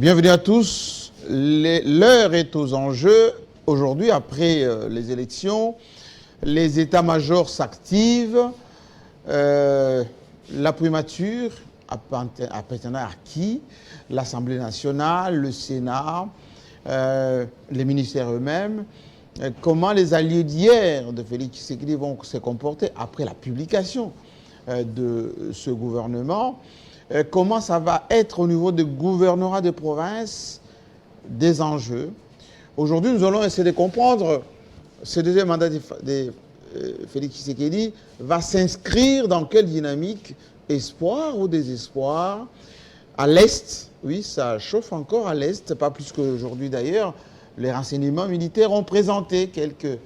Bienvenue à tous. L'heure est aux enjeux. Aujourd'hui, après les élections, les états-majors s'activent. La primature appartenant à qui? L'Assemblée nationale, le Sénat, les ministères eux-mêmes. Comment les alliés d'hier de Félix Tshisekedi vont se comporter après la publication de ce gouvernement? Comment ça va être au niveau des gouvernorats de province, des enjeux. Aujourd'hui, nous allons essayer de comprendre ce deuxième mandat de Félix Tshisekedi va s'inscrire dans quelle dynamique, espoir ou désespoir. À l'Est, oui, ça chauffe encore à l'Est, pas plus qu'aujourd'hui d'ailleurs. Les renseignements militaires ont présenté quelques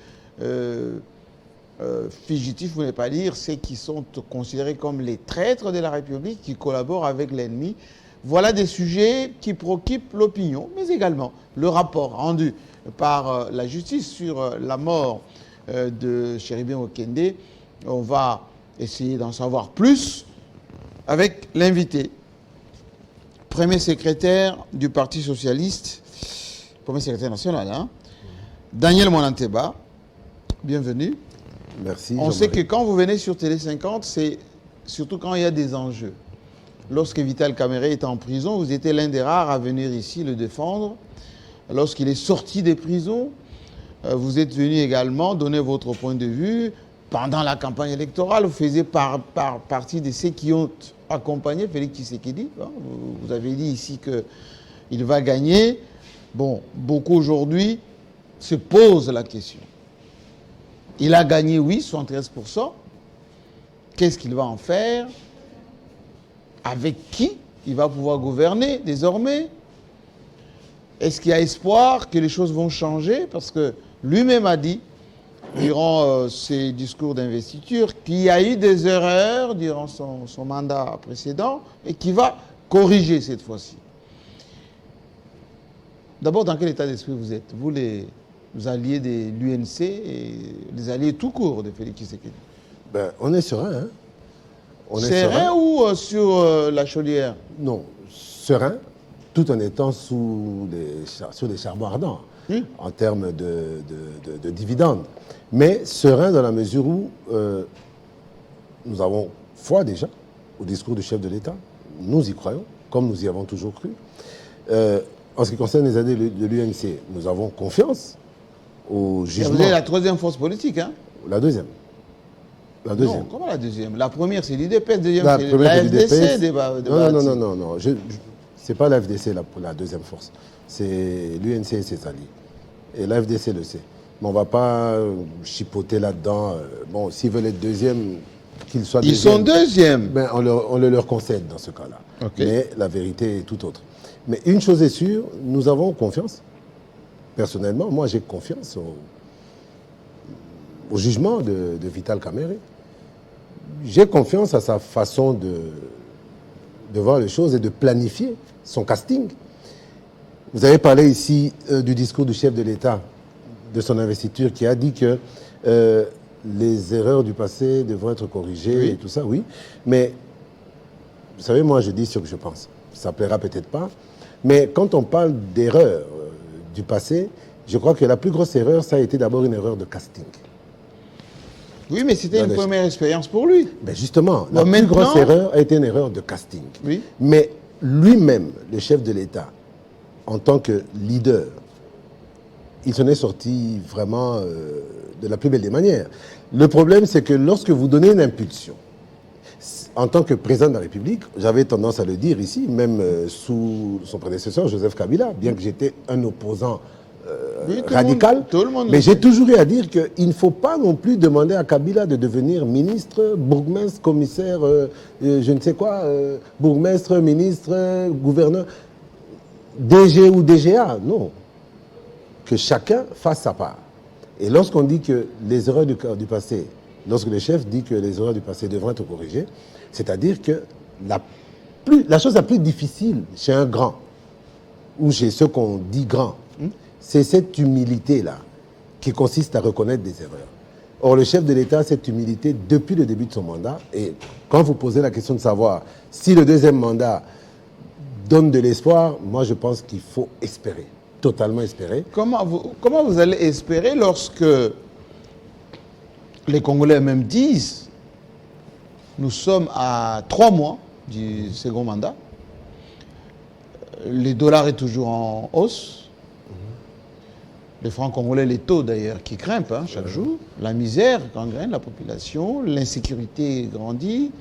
fugitifs, vous ne pas dire, ceux qui sont considérés comme les traîtres de la République, qui collaborent avec l'ennemi. Voilà des sujets qui préoccupent l'opinion, mais également le rapport rendu par la justice sur la mort de Chéribien Okende. On va essayer d'en savoir plus avec l'invité, premier secrétaire du Parti socialiste, premier secrétaire national, hein, Daniel Monanteba. Bienvenue. Merci. On sait que quand vous venez sur Télé 50, c'est surtout quand il y a des enjeux. Lorsque Vital Kamerhe était en prison, vous étiez l'un des rares à venir ici le défendre. Lorsqu'il est sorti des prisons, vous êtes venu également donner votre point de vue. Pendant la campagne électorale, vous faisiez partie de ceux qui ont accompagné Félix Tshisekedi. Vous avez dit ici qu'il va gagner. Bon, beaucoup aujourd'hui se posent la question. Il a gagné, oui, 73%. Qu'est-ce qu'il va en faire? Avec qui il va pouvoir gouverner désormais? Est-ce qu'il y a espoir que les choses vont changer? Parce que lui-même a dit, durant ses discours d'investiture, qu'il y a eu des erreurs durant son mandat précédent et qu'il va corriger cette fois-ci. D'abord, dans quel état d'esprit vous êtes? Vous, les alliés de l'UNC et les alliés tout court de Félix Tshisekedi? Ben, on est serein. Hein? Serein ou sur la chaudière? Non, serein, tout en étant sur des charbons ardents, en termes de dividendes. Mais serein dans la mesure où nous avons foi déjà au discours du chef de l'État. Nous y croyons, comme nous y avons toujours cru. En ce qui concerne les alliés de l'UNC, nous avons confiance au jugement. Vous êtes la troisième force politique, hein? La deuxième. La deuxième. Non, comment la deuxième? La première, c'est l'IDPS, la deuxième, La c'est première, la c'est FDC. Non. C'est pas la FDC la deuxième force. C'est l'UNC et ses alliés. Et la FDC le sait. Mais on ne va pas chipoter là-dedans. Bon, s'ils veulent être deuxième, qu'ils soient deuxième. Ils sont deuxièmes. Ben, on le leur concède dans ce cas-là. Okay. Mais la vérité est tout autre. Mais une chose est sûre, nous avons confiance. Personnellement, moi j'ai confiance au jugement de Vital Kamerhe. J'ai confiance à sa façon de voir les choses et de planifier son casting. Vous avez parlé ici du discours du chef de l'État, de son investiture, qui a dit que les erreurs du passé devront être corrigées et tout ça, oui. Mais vous savez, moi je dis ce que je pense. Ça ne plaira peut-être pas. Mais quand on parle d'erreurs du passé, je crois que la plus grosse erreur, ça a été d'abord une erreur de casting. Oui, mais c'était une première expérience pour lui. Ben justement, la plus grosse erreur a été une erreur de casting. Oui. Mais lui-même, le chef de l'État, en tant que leader, il s'en est sorti vraiment de la plus belle des manières. Le problème, c'est que lorsque vous donnez une impulsion, en tant que président de la République, j'avais tendance à le dire ici, même sous son prédécesseur, Joseph Kabila, bien que j'étais un opposant radical, mais j'ai toujours eu à dire qu'il ne faut pas non plus demander à Kabila de devenir ministre, bourgmestre, commissaire, je ne sais quoi, bourgmestre, ministre, gouverneur, DG ou DGA, non. Que chacun fasse sa part. Et lorsqu'on dit que les erreurs du passé, lorsque le chef dit que les erreurs du passé devront être corrigées, c'est-à-dire que la chose la plus difficile chez un grand, ou chez ceux qu'on dit grands, c'est cette humilité-là qui consiste à reconnaître des erreurs. Or, le chef de l'État a cette humilité depuis le début de son mandat. Et quand vous posez la question de savoir si le deuxième mandat donne de l'espoir. Moi, je pense qu'il faut espérer, totalement espérer. Comment vous allez espérer lorsque les Congolais même disent nous sommes à 3 mois du second mandat, le dollar est toujours en hausse, les francs congolais, les taux d'ailleurs qui grimpent chaque jour, la misère gangrène la population, l'insécurité grandit,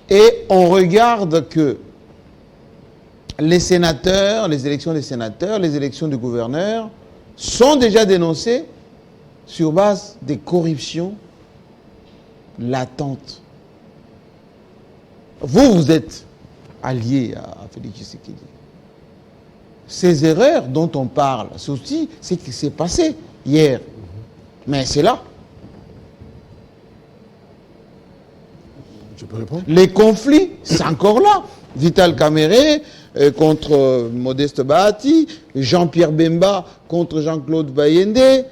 et on regarde que les sénateurs, les élections des sénateurs, les élections du gouverneur sont déjà dénoncées sur base des corruptions latentes. Vous êtes allié à Félix Tshisekedi. Ces erreurs dont on parle, c'est aussi ce qui s'est passé hier. Mais c'est là. Je peux répondre? Les conflits, c'est encore là. Vital Kamerhe contre Modeste Bahati, Jean-Pierre Bemba contre Jean-Claude Bayende,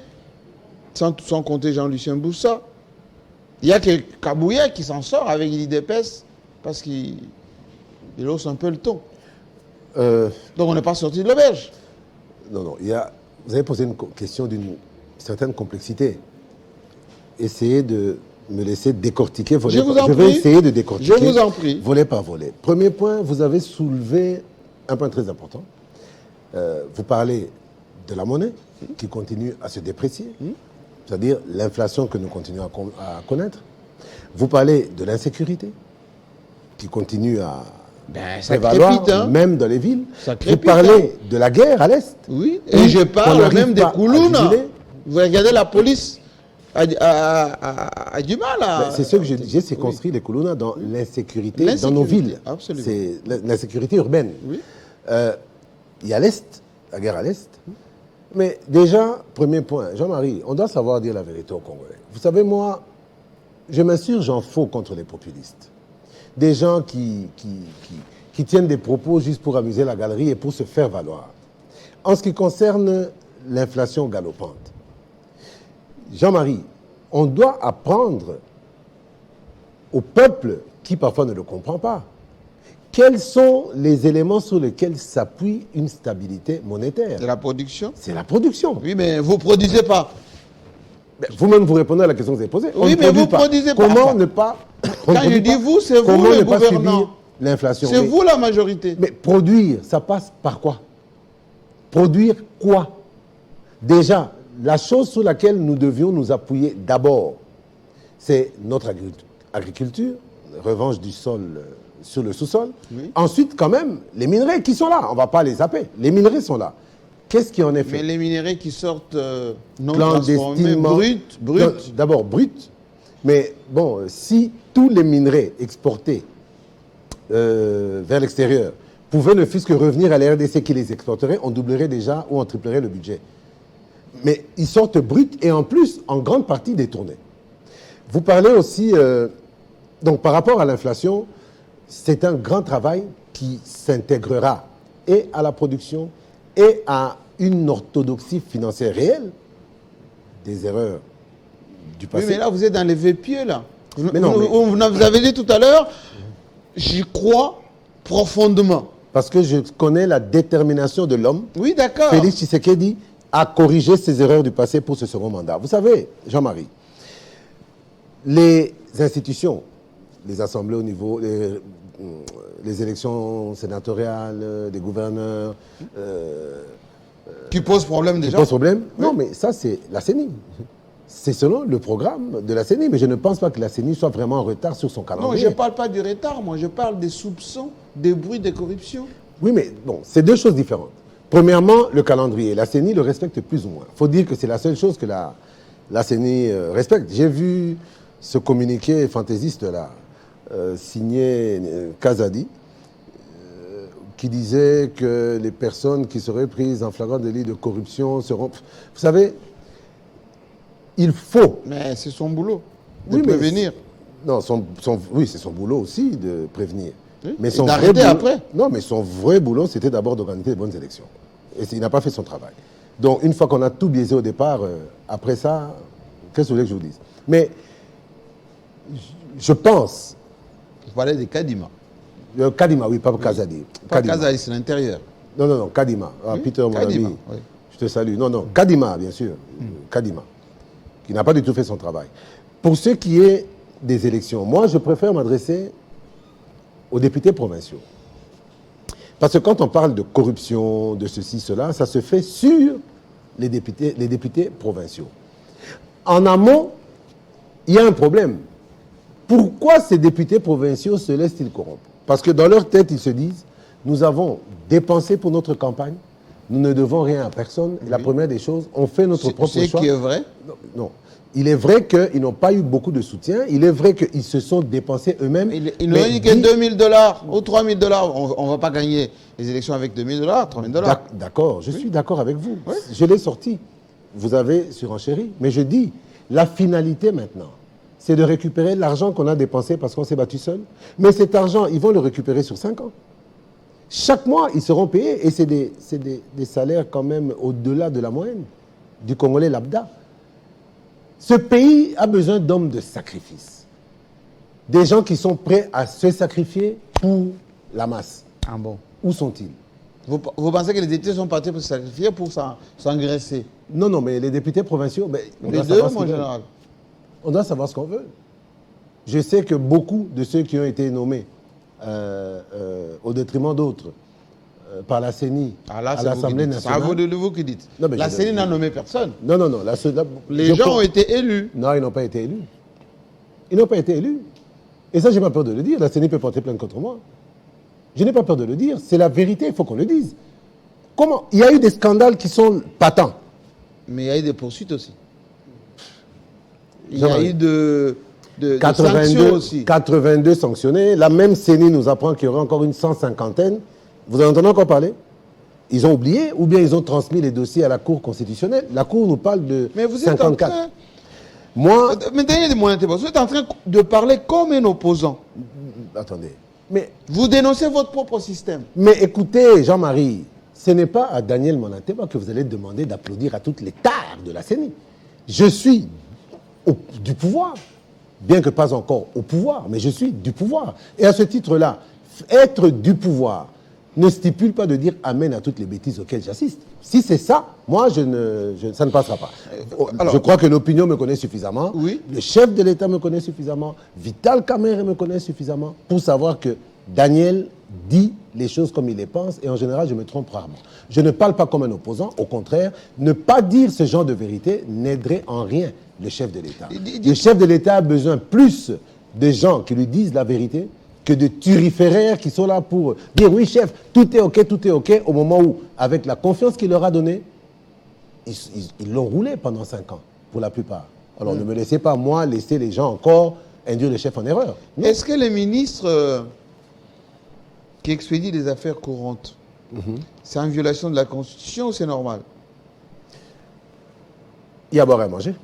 sans compter Jean-Lucien Boussa. Il y a que Kabouya qui s'en sort avec l'IDPS parce qu'il hausse un peu le ton. Donc on n'est pas sorti de l'auberge. Non, vous avez posé une question d'une certaine complexité. Essayez de me laisser décortiquer volet par volet. Je vais essayer de décortiquer je vous en prie. Volet par volet. Premier point, vous avez soulevé un point très important. Vous parlez de la monnaie qui continue à se déprécier, c'est-à-dire l'inflation que nous continuons à connaître. Vous parlez de l'insécurité qui continue à prévaloir, même dans les villes. Vous parlez de la guerre à l'Est. Oui, et je parle même des Koulouna. Vous regardez la police a du mal à... C'est ce que je dis, j'ai circonscrit les Koulouna dans l'insécurité dans nos villes. Absolument. C'est l'insécurité urbaine. Oui. Il y a l'Est, la guerre à l'Est. Mais déjà, premier point, Jean-Marie, on doit savoir dire la vérité aux Congolais. Vous savez, moi, je m'insurge en faux contre les populistes. Des gens qui tiennent des propos juste pour amuser la galerie et pour se faire valoir. En ce qui concerne l'inflation galopante, Jean-Marie, on doit apprendre au peuple qui parfois ne le comprend pas quels sont les éléments sur lesquels s'appuie une stabilité monétaire. C'est la production. C'est la production. Oui, mais vous ne produisez pas. Vous-même, vous répondez à la question que vous avez posée. Oui, mais vous ne produisez pas. Comment ne pas... Quand je dis vous, c'est vous le gouvernement. L'inflation. C'est vous la majorité. Mais produire, ça passe par quoi? Produire quoi? Déjà, la chose sur laquelle nous devions nous appuyer d'abord, c'est notre agriculture, revanche du sol sur le sous-sol. Oui. Ensuite, quand même, les minerais qui sont là, on ne va pas les zapper. Les minerais sont là. Qu'est-ce qui en est fait? Mais les minerais qui sortent non transformés, bruts. D'abord, bruts. Mais bon, si tous les minerais exportés vers l'extérieur pouvaient ne fût-ce que revenir à la RDC qui les exporterait, on doublerait déjà ou on triplerait le budget. Mais ils sortent bruts et en plus, en grande partie détournés. Vous parlez aussi, donc par rapport à l'inflation, c'est un grand travail qui s'intégrera et à la production et à une orthodoxie financière réelle des erreurs du passé. Oui, mais là, vous êtes dans les vœux pieux, là. Mais non, vous avez dit tout à l'heure, j'y crois profondément. Parce que je connais la détermination de l'homme. Oui, d'accord. Félix Tshisekedi a corrigé ses erreurs du passé pour ce second mandat. Vous savez, Jean-Marie, les institutions, les assemblées au niveau, les élections sénatoriales, des gouverneurs... qui posent problème déjà. Qui posent problème? Oui. Non, mais ça, c'est la CENI. C'est selon le programme de la CENI, mais je ne pense pas que la CENI soit vraiment en retard sur son calendrier. Non, je ne parle pas du retard, moi, je parle des soupçons, des bruits de corruption. Oui, mais bon, c'est deux choses différentes. Premièrement, le calendrier. La CENI le respecte plus ou moins. Il faut dire que c'est la seule chose que la CENI respecte. J'ai vu ce communiqué fantaisiste-là, signé Kazadi, qui disait que les personnes qui seraient prises en flagrant délit de corruption seront... Vous savez, il faut... Mais c'est son boulot de prévenir. Non, oui, c'est son boulot aussi de prévenir. Oui. Mais son d'arrêter après. Non, mais son vrai boulot, c'était d'abord d'organiser de bonnes élections. Et il n'a pas fait son travail. Donc, une fois qu'on a tout biaisé au départ, après ça, qu'est-ce que vous voulez que je vous dise? Mais je pense... Vous parlez des Kadima. Kadima, oui, pas Kazadi. Pas Kazadi, c'est l'intérieur. Non, Kadima. Ah, Peter, mon Kadima, ami, oui. je te salue. Non, Kadima, bien sûr. Kadima, qui n'a pas du tout fait son travail. Pour ce qui est des élections, moi, je préfère m'adresser aux députés provinciaux. Parce que quand on parle de corruption, de ceci, cela, ça se fait sur les députés provinciaux. En amont, il y a un problème. Pourquoi ces députés provinciaux se laissent-ils corrompre? Parce que dans leur tête, ils se disent, nous avons dépensé pour notre campagne, nous ne devons rien à personne. Oui. La première des choses, on fait notre propre choix. C'est qui est vrai? Non. Il est vrai qu'ils n'ont pas eu beaucoup de soutien. Il est vrai qu'ils se sont dépensés eux-mêmes. Ils n'ont dit que $2 000 ou $3 000. On ne va pas gagner les élections avec $2 000, $3 000. D'accord, je suis d'accord avec vous. Oui. Je l'ai sorti. Vous avez surenchéri. Mais je dis, la finalité maintenant, c'est de récupérer l'argent qu'on a dépensé parce qu'on s'est battu seul. Mais cet argent, ils vont le récupérer sur 5 ans. Chaque mois, ils seront payés. Et c'est des salaires quand même au-delà de la moyenne du Congolais lambda. Ce pays a besoin d'hommes de sacrifice. Des gens qui sont prêts à se sacrifier pour la masse. Ah bon? Où sont-ils? Vous pensez que les députés sont partis pour se sacrifier, pour s'engraisser? Non, mais les députés provinciaux, les deux, mon général. On doit savoir ce qu'on veut. Je sais que beaucoup de ceux qui ont été nommés au détriment d'autres par la CENI à l'Assemblée nationale. C'est vous qui dites. Non, la CENI n'a nommé personne. Non. Les gens ont été élus. Non, ils n'ont pas été élus. Ils n'ont pas été élus. Et ça, je n'ai pas peur de le dire. La CENI peut porter plainte contre moi. Je n'ai pas peur de le dire. C'est la vérité, il faut qu'on le dise. Comment? Il y a eu des scandales qui sont patents. Mais il y a eu des poursuites aussi. Il y a eu de 82, sanctions aussi. 82 sanctionnés. La même CENI nous apprend qu'il y aura encore une 150aine. Vous en entendez encore parler? Ils ont oublié ou bien ils ont transmis les dossiers à la Cour constitutionnelle. La Cour nous parle de 54. Mais vous êtes en train... Moi... Vous êtes en train de parler comme un opposant. Attendez. Mais... Vous dénoncez votre propre système. Mais écoutez, Jean-Marie, ce n'est pas à Daniel Monateba que vous allez demander d'applaudir à toutes les tares de la CENI. Je suis du pouvoir. Bien que pas encore au pouvoir, mais je suis du pouvoir. Et à ce titre-là, être du pouvoir ne stipule pas de dire amen à toutes les bêtises auxquelles j'assiste. Si c'est ça, moi, ça ne passera pas. Alors, je crois que l'opinion me connaît suffisamment. Oui. Le chef de l'État me connaît suffisamment. Vital Kamerhe me connaît suffisamment pour savoir que Daniel dit les choses comme il les pense. Et en général, je me trompe rarement. Je ne parle pas comme un opposant. Au contraire, ne pas dire ce genre de vérité n'aiderait en rien le chef de l'État. Le chef de l'État a besoin plus de gens qui lui disent la vérité que de turiféraires qui sont là pour dire oui chef, tout est ok, au moment où, avec la confiance qu'il leur a donnée, ils l'ont roulé pendant 5 ans, pour la plupart. Alors ne me laissez pas, moi, laisser les gens encore induire le chef en erreur. Est-ce que les ministres qui expédient des affaires courantes, c'est en violation de la Constitution ou c'est normal? Il y a à boire et à manger.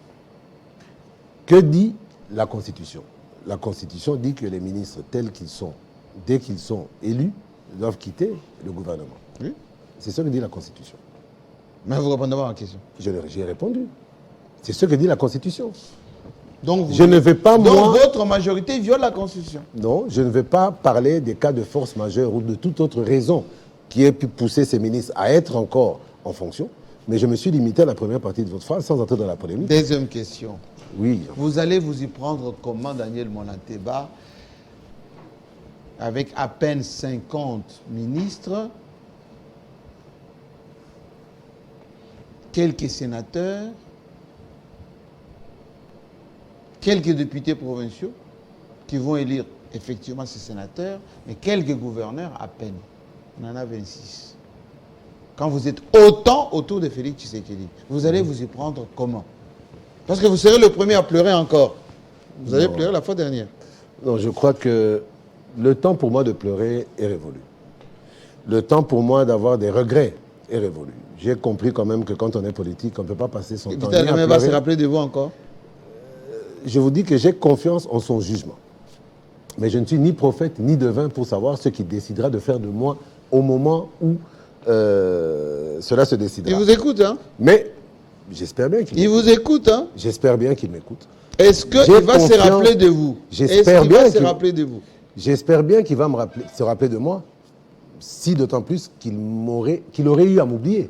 Que dit la Constitution? La Constitution dit que les ministres tels qu'ils sont, dès qu'ils sont élus, doivent quitter le gouvernement. Oui. C'est ce que dit la Constitution. Mais vous répondez pas à ma question. J'ai répondu. C'est ce que dit la Constitution. Donc je ne vais pas, donc votre majorité viole la Constitution? Non, je ne vais pas parler des cas de force majeure ou de toute autre raison qui ait pu pousser ces ministres à être encore en fonction. Mais je me suis limité à la première partie de votre phrase sans entrer dans la polémique. Deuxième question. Oui. Vous allez vous y prendre comment, Daniel Monateba, avec à peine 50 ministres, quelques sénateurs, quelques députés provinciaux qui vont élire effectivement ces sénateurs, mais quelques gouverneurs à peine. On en a 26. Quand vous êtes autant autour de Félix Tshisekedi, vous allez vous y prendre comment? Parce que vous serez le premier à pleurer encore. Vous avez pleuré la fois dernière. Non, je crois que le temps pour moi de pleurer est révolu. Le temps pour moi d'avoir des regrets est révolu. J'ai compris quand même que quand on est politique, on ne peut pas passer son temps à pleurer. Va se rappeler de vous encore? Je vous dis que j'ai confiance en son jugement. Mais je ne suis ni prophète ni devin pour savoir ce qu'il décidera de faire de moi au moment où cela se décidera. Il vous écoute, hein? Mais j'espère bien qu'il m'écoute. Il vous écoute, hein? J'espère bien qu'il m'écoute. Est-ce qu'il va se rappeler de vous? J'espère bien qu'il va se rappeler de vous. J'espère bien qu'il va se rappeler de moi, si d'autant plus qu'il aurait eu à m'oublier.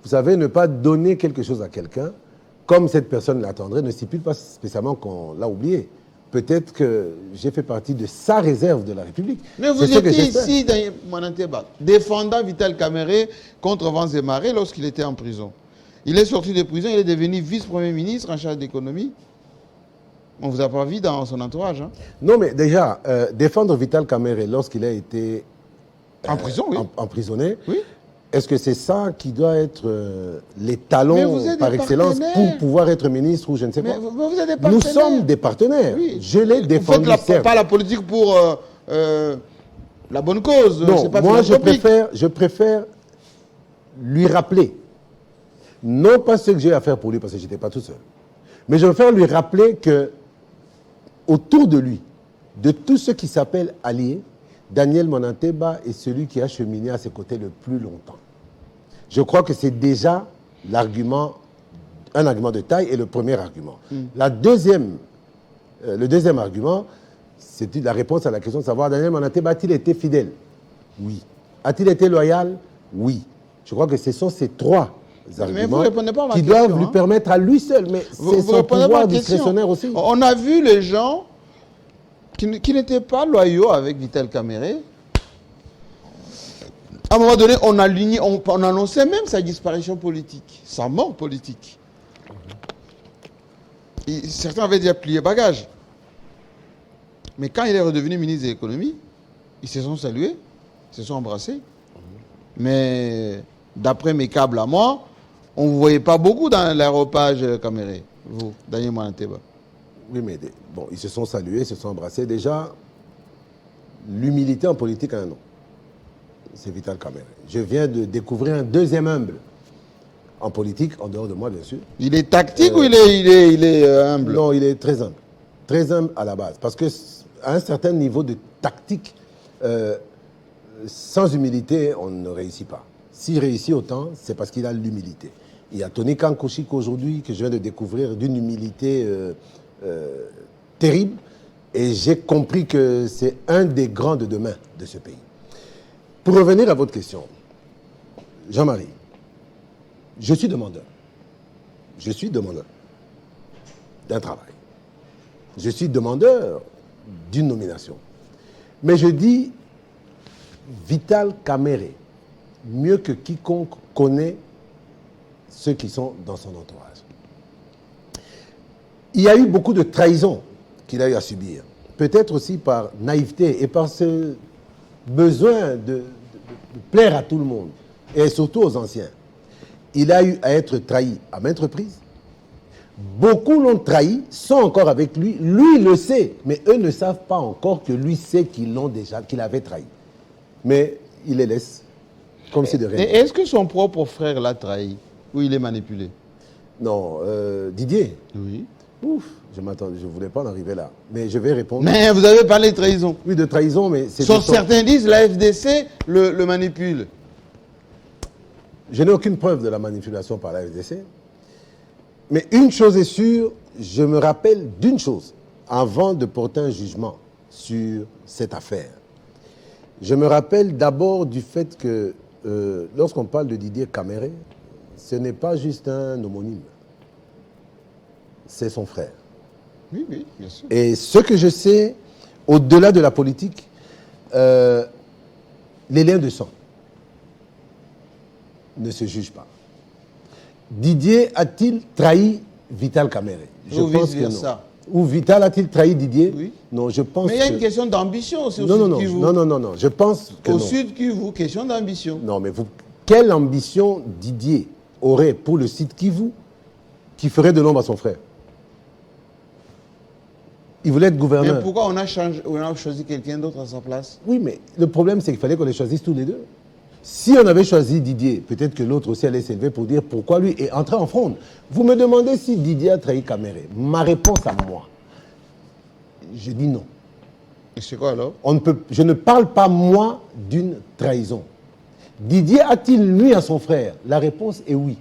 Vous savez, ne pas donner quelque chose à quelqu'un, comme cette personne l'attendrait, ne stipule pas spécialement qu'on l'a oublié. Peut-être que j'ai fait partie de sa réserve de la République. Mais vous étiez ici, dans Mananteba, défendant Vital Kamerhe contre vents et marées lorsqu'il était en prison. Il est sorti de prison, il est devenu vice-premier ministre en charge d'économie. On ne vous a pas vu dans son entourage. Hein? Non, mais déjà, défendre Vital Kamerhe lorsqu'il a été en prison, oui. Emprisonné, oui. Est-ce que c'est ça qui doit être les talons par excellence pour pouvoir être ministre ou je ne sais pas? Vous êtes des Nous sommes des partenaires. Oui. Je l'ai défendu. Vous faites pas la politique pour la bonne cause. Non, pas moi je préfère lui rappeler, non pas ce que j'ai à faire pour lui parce que je n'étais pas tout seul, mais je préfère lui rappeler que autour de lui, de tous ceux qui s'appellent alliés, Daniel Mananteba est celui qui a cheminé à ses côtés le plus longtemps. Je crois que c'est déjà un argument de taille et le premier argument. Le deuxième argument, c'est la réponse à la question de savoir Daniel Mananteba a-t-il été fidèle? Oui. A-t-il été loyal? Oui. Je crois que ce sont ces trois arguments qui doivent lui permettre à lui seul, mais c'est son pouvoir discrétionnaire aussi. On a vu les gens qui n'étaient pas loyaux avec Vital Kamerhe. À un moment donné, on annonçait même sa disparition politique, sa mort politique. Certains avaient déjà plié bagage. Mais quand il est redevenu ministre de l'économie, ils se sont salués, ils se sont embrassés. Mais d'après mes câbles à moi, on ne vous voyait pas beaucoup dans l'aéropage Kamerhe, vous, Daniel Mananteba. Oui, mais bon, ils se sont salués, ils se sont embrassés. Déjà, l'humilité en politique a un nom. C'est Vital Kamerhe. Je viens de découvrir un deuxième humble en politique, en dehors de moi, bien sûr. Il est tactique ou il est humble? Non, il est très humble. Très humble à la base. Parce qu'à un certain niveau de tactique, sans humilité, on ne réussit pas. S'il réussit autant, c'est parce qu'il a l'humilité. Il y a Tony Kankoshik aujourd'hui, que je viens de découvrir, d'une humilité terrible. Et j'ai compris que c'est un des grands de demain de ce pays. Pour revenir à votre question, Jean-Marie, je suis demandeur. Je suis demandeur d'un travail. Je suis demandeur d'une nomination. Mais je dis, Vital Kamerhe, mieux que quiconque, connaît ceux qui sont dans son entourage. Il y a eu beaucoup de trahisons qu'il a eu à subir. Peut-être aussi par naïveté et par ce besoin de plaire à tout le monde, et surtout aux anciens. Il a eu à être trahi à maintes reprises. Beaucoup l'ont trahi, sont encore avec lui. Lui le sait, mais eux ne savent pas encore que lui sait qu'il avait trahi. Mais il les laisse comme si de rien. Est-ce que son propre frère l'a trahi ou il est manipulé? Non, Didier. Oui. Ouf, je ne voulais pas en arriver là. Mais je vais répondre. Mais vous avez parlé de trahison. Oui, de trahison, mais c'est... Sauf certains disent la FDC le manipule. Je n'ai aucune preuve de la manipulation par la FDC. Mais une chose est sûre, je me rappelle d'une chose, avant de porter un jugement sur cette affaire. Je me rappelle d'abord du fait que lorsqu'on parle de Didier Kamerhe, ce n'est pas juste un homonyme. C'est son frère. Oui, oui, bien sûr. Et ce que je sais, au-delà de la politique, les liens de sang ne se jugent pas. Didier a-t-il trahi Vital Kamerhe? Je pense que non. Ou Vital a-t-il trahi Didier? Oui. Non, je pense que... Mais il y a une question d'ambition aussi au Sud Kivu. Non, je pense que au non. Sud Kivu, question d'ambition. Non, mais quelle ambition Didier aurait pour le Sud Kivu qui ferait de l'ombre à son frère? Il voulait être gouverneur. Mais pourquoi on a choisi quelqu'un d'autre à sa place? Oui, mais le problème, c'est qu'il fallait qu'on les choisisse tous les deux. Si on avait choisi Didier, peut-être que l'autre aussi allait s'élever pour dire pourquoi lui est entré en fronde. Vous me demandez si Didier a trahi Kamerhe. Ma réponse à moi, je dis non. Et c'est quoi alors? Je ne parle pas, moi, d'une trahison. Didier a-t-il nui à son frère? La réponse est oui.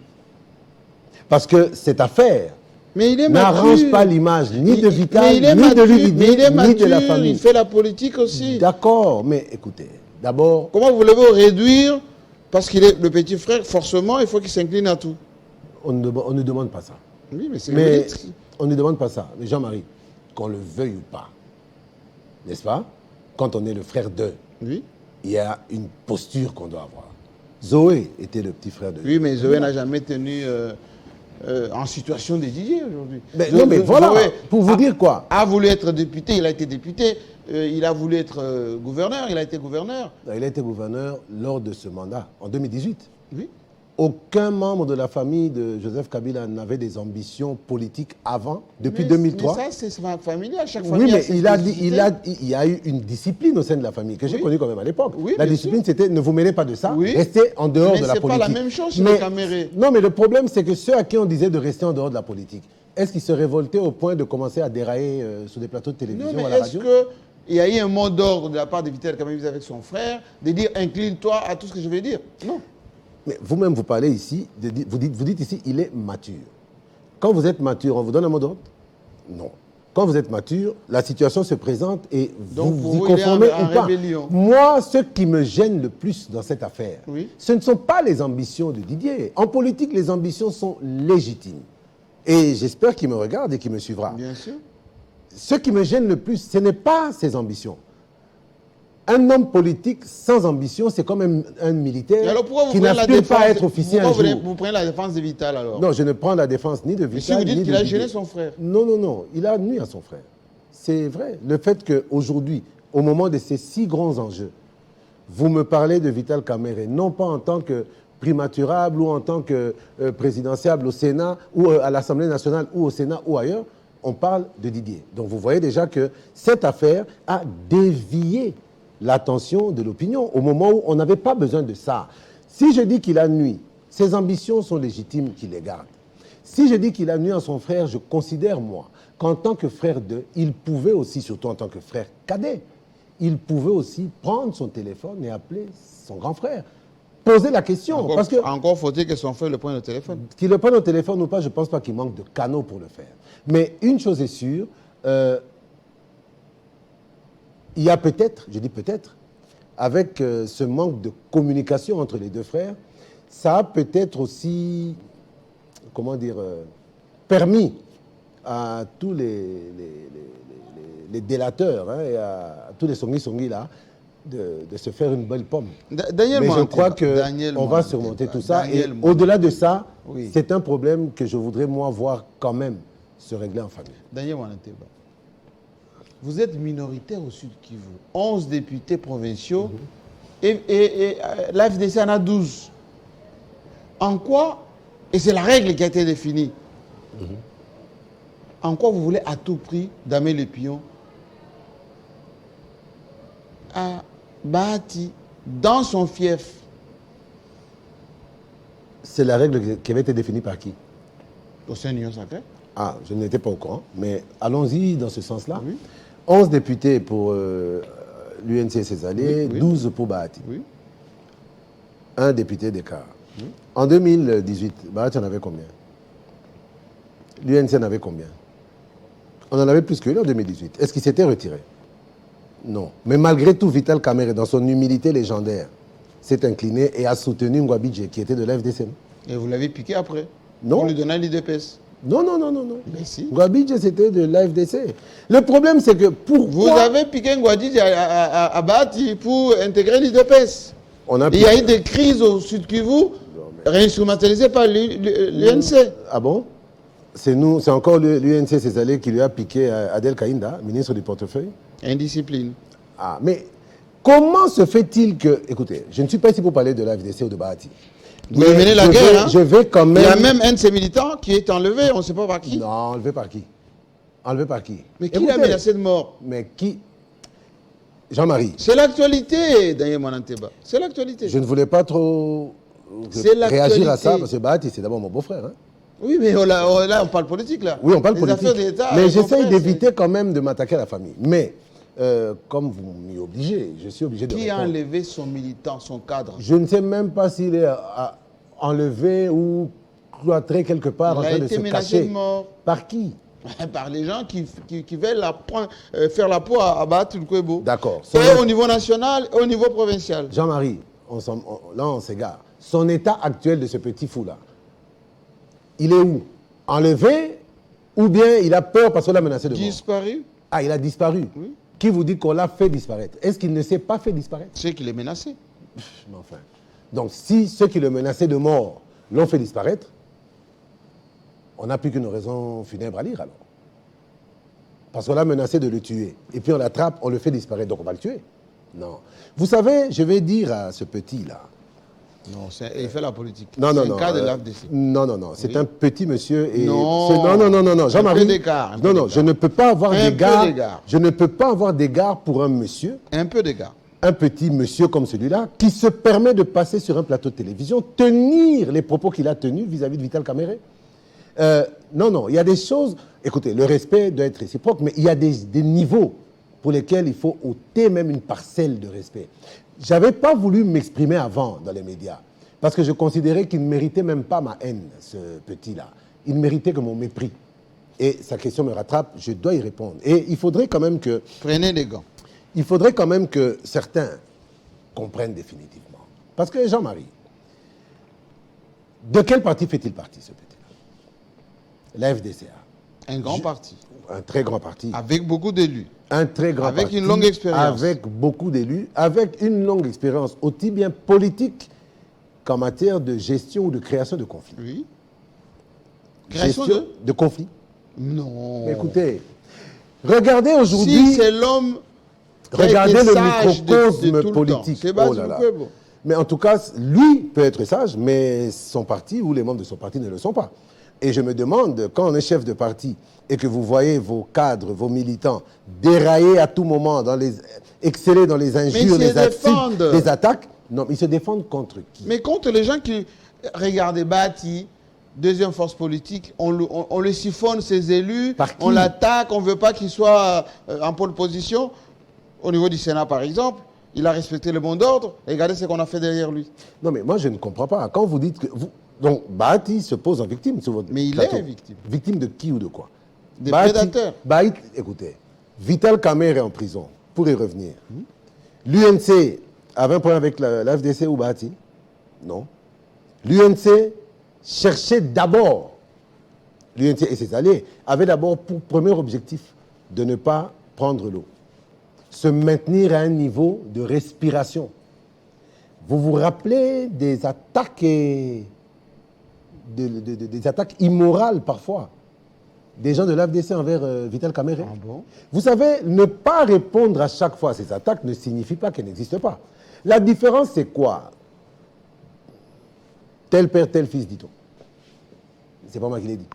Parce que cette affaire Mais il est n'arrange mature. pas l'image ni de Vital, Mais il est ni de mature, l'UID, mais il est ni de la mature, famille. il fait la politique aussi. D'accord, mais écoutez, d'abord, Comment voulez-vous réduire, parce qu'il est le petit frère, forcément, il faut qu'il s'incline à tout. on ne demande pas ça. Oui, mais c'est Mais vous dites. on ne demande pas ça. Mais Jean-Marie, qu'on le veuille ou pas, n'est-ce pas? Quand on est le frère d'eux, Oui. il y a une posture qu'on doit avoir. Zoé était le petit frère de... Oui, mais Zoé n'a jamais tenu en situation de Didier aujourd'hui. Non, mais voilà, Zoé pour vous dire quoi? a voulu être député, il a été député. Il a voulu être gouverneur, il a été gouverneur. Il a été gouverneur lors de ce mandat, en 2018. Oui. Aucun membre de la famille de Joseph Kabila n'avait des ambitions politiques avant, depuis Mais 2003. ça, c'est familial. À chaque famille Oui, mais a ses il spécificités. y a eu une discipline au sein de la famille, que j'ai Oui. connue quand même à l'époque. Oui, la bien discipline, sûr. c'était ne vous mêlez pas de ça, Oui. restez en dehors Mais de la c'est pas politique. la même chose chez les Camérés. Non, mais le problème, c'est que ceux à qui on disait de rester en dehors de la politique, est-ce qu'ils se révoltaient au point de commencer à dérailler sur des plateaux de télévision Non, ou à mais la est-ce radio? qu'il y a eu un mot d'ordre de la part de Vital Kamerhe avec son frère, de dire incline-toi à tout ce que je vais dire? Non. Mais vous-même, vous parlez ici, vous dites ici, il est mature. Quand vous êtes mature, on vous donne un mot d'ordre? Non. Quand vous êtes mature, la situation se présente et Donc, vous pour vous y vous, il est conformez en ou pas. rébellion. Moi, ce qui me gêne le plus dans cette affaire, Oui. ce ne sont pas les ambitions de Didier. En politique, les ambitions sont légitimes. Et j'espère qu'il me regarde et qu'il me suivra. Bien sûr. Ce qui me gêne le plus, ce n'est pas ses ambitions. Un homme politique sans ambition, c'est comme un Et militaire alors pourquoi vous qui prenez la n'aspire défense pas à être officier un pourquoi jour. vous prenez la défense de Vital alors? Non, je ne prends la défense ni de Mais si Vital, vous ni dites de qu'il a Didier. gêné son frère. Non, non, non. Il a nuit à son frère. C'est vrai. Le fait qu'aujourd'hui, au moment de ces si grands enjeux, vous me parlez de Vital Kamerhe, non pas en tant que primaturable ou en tant que présidentiable au Sénat ou à l'Assemblée nationale ou au Sénat ou ailleurs, on parle de Didier. Donc vous voyez déjà que cette affaire a dévié l'attention de l'opinion au moment où on n'avait pas besoin de ça. Si je dis qu'il a nuit, ses ambitions sont légitimes qu'il les garde. Si je dis qu'il a nuit à son frère, je considère, moi, qu'en tant que frère d'eux, il pouvait aussi, surtout en tant que frère cadet, il pouvait aussi prendre son téléphone et appeler son grand frère. Poser la question. Encore, Parce que encore faut-il que son frère le prenne au téléphone. qu'il le prenne au téléphone ou pas, je ne pense pas qu'il manque de canaux pour le faire. Mais une chose est sûre, il y a peut-être, je dis peut-être, avec ce manque de communication entre les deux frères, ça a peut-être aussi, comment dire, permis à tous les délateurs hein, et à tous les songi là de se faire une belle pomme. Daniel Mais je Moanteba, crois qu'on va surmonter tout ça. Et au-delà de ça, Oui. c'est un problème que je voudrais, moi, voir quand même se régler en famille. Daniel Moanteba, vous êtes minoritaire au Sud Kivu. 11 députés provinciaux et l'AFDC en a 12. En quoi, et c'est la règle qui a été définie, en quoi vous voulez à tout prix damer les pions à Bahati dans son fief? C'est la règle qui avait été définie par qui? Au sein de l'Union sacrée. Ah, je n'étais pas au courant, mais allons-y dans ce sens-là. Oui. 11 députés pour l'UNC Césalé, Oui, oui. 12 pour Bahati. Oui. Un député d'écart. En 2018, Bahati en avait combien? L'UNC en avait combien? On en avait plus que lui en 2018. Est-ce qu'il s'était retiré? Non. Mais malgré tout, Vital Kamerhe, dans son humilité légendaire, s'est incliné et a soutenu Ngouabidje, qui était de l'FDC. Et vous l'avez piqué après? Non. Pour lui donner l'IDPS. Non, non, non, non, non. Mais si. Ngouabidje, c'était de l'AFDC. Le problème, c'est que pourquoi... Vous avez piqué Ngouabidje à Bahati pour intégrer l'IDPS. On a Il y a eu des crises au Sud Kivu, réinstrumentalisées par l'UNC. Ah bon? C'est encore l'UNC Césalé qui lui a piqué Adel Kaïnda, ministre du portefeuille. Indiscipline. Ah, mais comment se fait-il que... Écoutez, je ne suis pas ici pour parler de l'AFDC ou de Bahati. Vous avez mené la guerre, hein? Je vais quand même... Il y a même un de ses militants qui est enlevé, on ne sait pas par qui. Non, enlevé par qui? Enlevé par qui? Mais qui l'a menacé de mort? Mais qui? Jean-Marie. C'est l'actualité, Daniel Moanteba. C'est l'actualité. Je ne voulais pas trop réagir à ça, parce que Bahati, c'est d'abord mon beau-frère. Hein? Oui, mais là, on parle politique, là. Oui, on parle Les politique. affaires d'État, Mais mon j'essaye frère, d'éviter quand même de m'attaquer à la famille. Mais, comme vous m'y obligez, je suis obligé de Qui a répondre. enlevé son militant, son cadre? Je ne sais même pas s'il est enlevé ou cloîtré quelque part en train de se cacher. De mort. Par qui? Par les gens qui veulent faire la peau à Bahati Lukwebo. D'accord. Et au niveau national et au niveau provincial. Jean-Marie, là on s'égare. Son état actuel de ce petit fou-là, il est où? Enlevé ou bien il a peur parce qu'on l'a menacé de mort? Disparu. Ah, il a disparu. Oui. Qui vous dit qu'on l'a fait disparaître? Est-ce qu'il ne s'est pas fait disparaître? C'est qu'il est menacé. Mais enfin. Donc, si ceux qui le menaçaient de mort l'ont fait disparaître, on n'a plus qu'une raison funèbre à lire alors. Parce qu'on l'a menacé de le tuer. Et puis on l'attrape, on le fait disparaître. Donc on va le tuer. Non. Vous savez, je vais dire à ce petit-là. Non, il fait la politique. Non, non, c'est non. un cas de l'AFDC. Non. C'est Oui. un petit monsieur. Et Non. Non. Jean-Marie. Un peu d'écart. Non, je ne peux pas avoir d'égard. d'égard. Je ne peux pas avoir d'égard pour un monsieur. Un peu d'écart. Un petit monsieur comme celui-là, qui se permet de passer sur un plateau de télévision, tenir les propos qu'il a tenus vis-à-vis de Vital Kamerhe. Non, il y a des choses... Écoutez, le respect doit être réciproque, mais il y a des niveaux pour lesquels il faut ôter même une parcelle de respect. Je n'avais pas voulu m'exprimer avant dans les médias, parce que je considérais qu'il ne méritait même pas ma haine, ce petit-là. Il ne méritait que mon mépris. Et sa question me rattrape, je dois y répondre. Et il faudrait quand même que... Prenez les gants. Il faudrait quand même que certains comprennent définitivement. Parce que Jean-Marie, de quel parti fait-il partie, ce petit-là? La FDCA. Un grand parti. Un très grand parti. Avec beaucoup d'élus. Un très grand avec parti. Avec une longue expérience. Avec beaucoup d'élus. Avec une longue expérience, aussi bien politique qu'en matière de gestion ou de création de conflits. Oui. Création de conflits. Non. Mais écoutez, regardez aujourd'hui... Si c'est l'homme... Regardez le microcosme politique. C'est Bahati Lukwebo. Mais en tout cas, lui peut être sage, mais son parti ou les membres de son parti ne le sont pas. Et je me demande, quand on est chef de parti et que vous voyez vos cadres, vos militants dérailler à tout moment, exceller dans les injures, les insultes, les attaques, non, ils se défendent contre qui? Mais contre les gens qui... Regardez, Bahati, deuxième force politique, on le siphonne, ses élus, on l'attaque, on ne veut pas qu'il soit en pole position. Au niveau du Sénat, par exemple, il a respecté le mot d'ordre. Regardez ce qu'on a fait derrière lui. Non, mais moi, je ne comprends pas. Quand vous dites que... Donc, Bahati se pose en victime sur votre Mais plateau. Il est victime. Victime de qui ou de quoi? Des prédateurs. Bahati, écoutez, Vital Kamerhe est en prison, pour y revenir. L'UNC avait un problème avec la FDC ou Bahati? Non. L'UNC cherchait d'abord, l'UNC et ses alliés, avaient d'abord pour premier objectif de ne pas prendre l'eau. Se maintenir à un niveau de respiration. Vous vous rappelez des attaques, des attaques immorales parfois, des gens de l'AFDC envers Vital Kamerhe? Ah bon? Vous savez, ne pas répondre à chaque fois à ces attaques ne signifie pas qu'elles n'existent pas. La différence, c'est quoi? Tel père, tel fils, dit-on. C'est pas moi qui l'ai dit.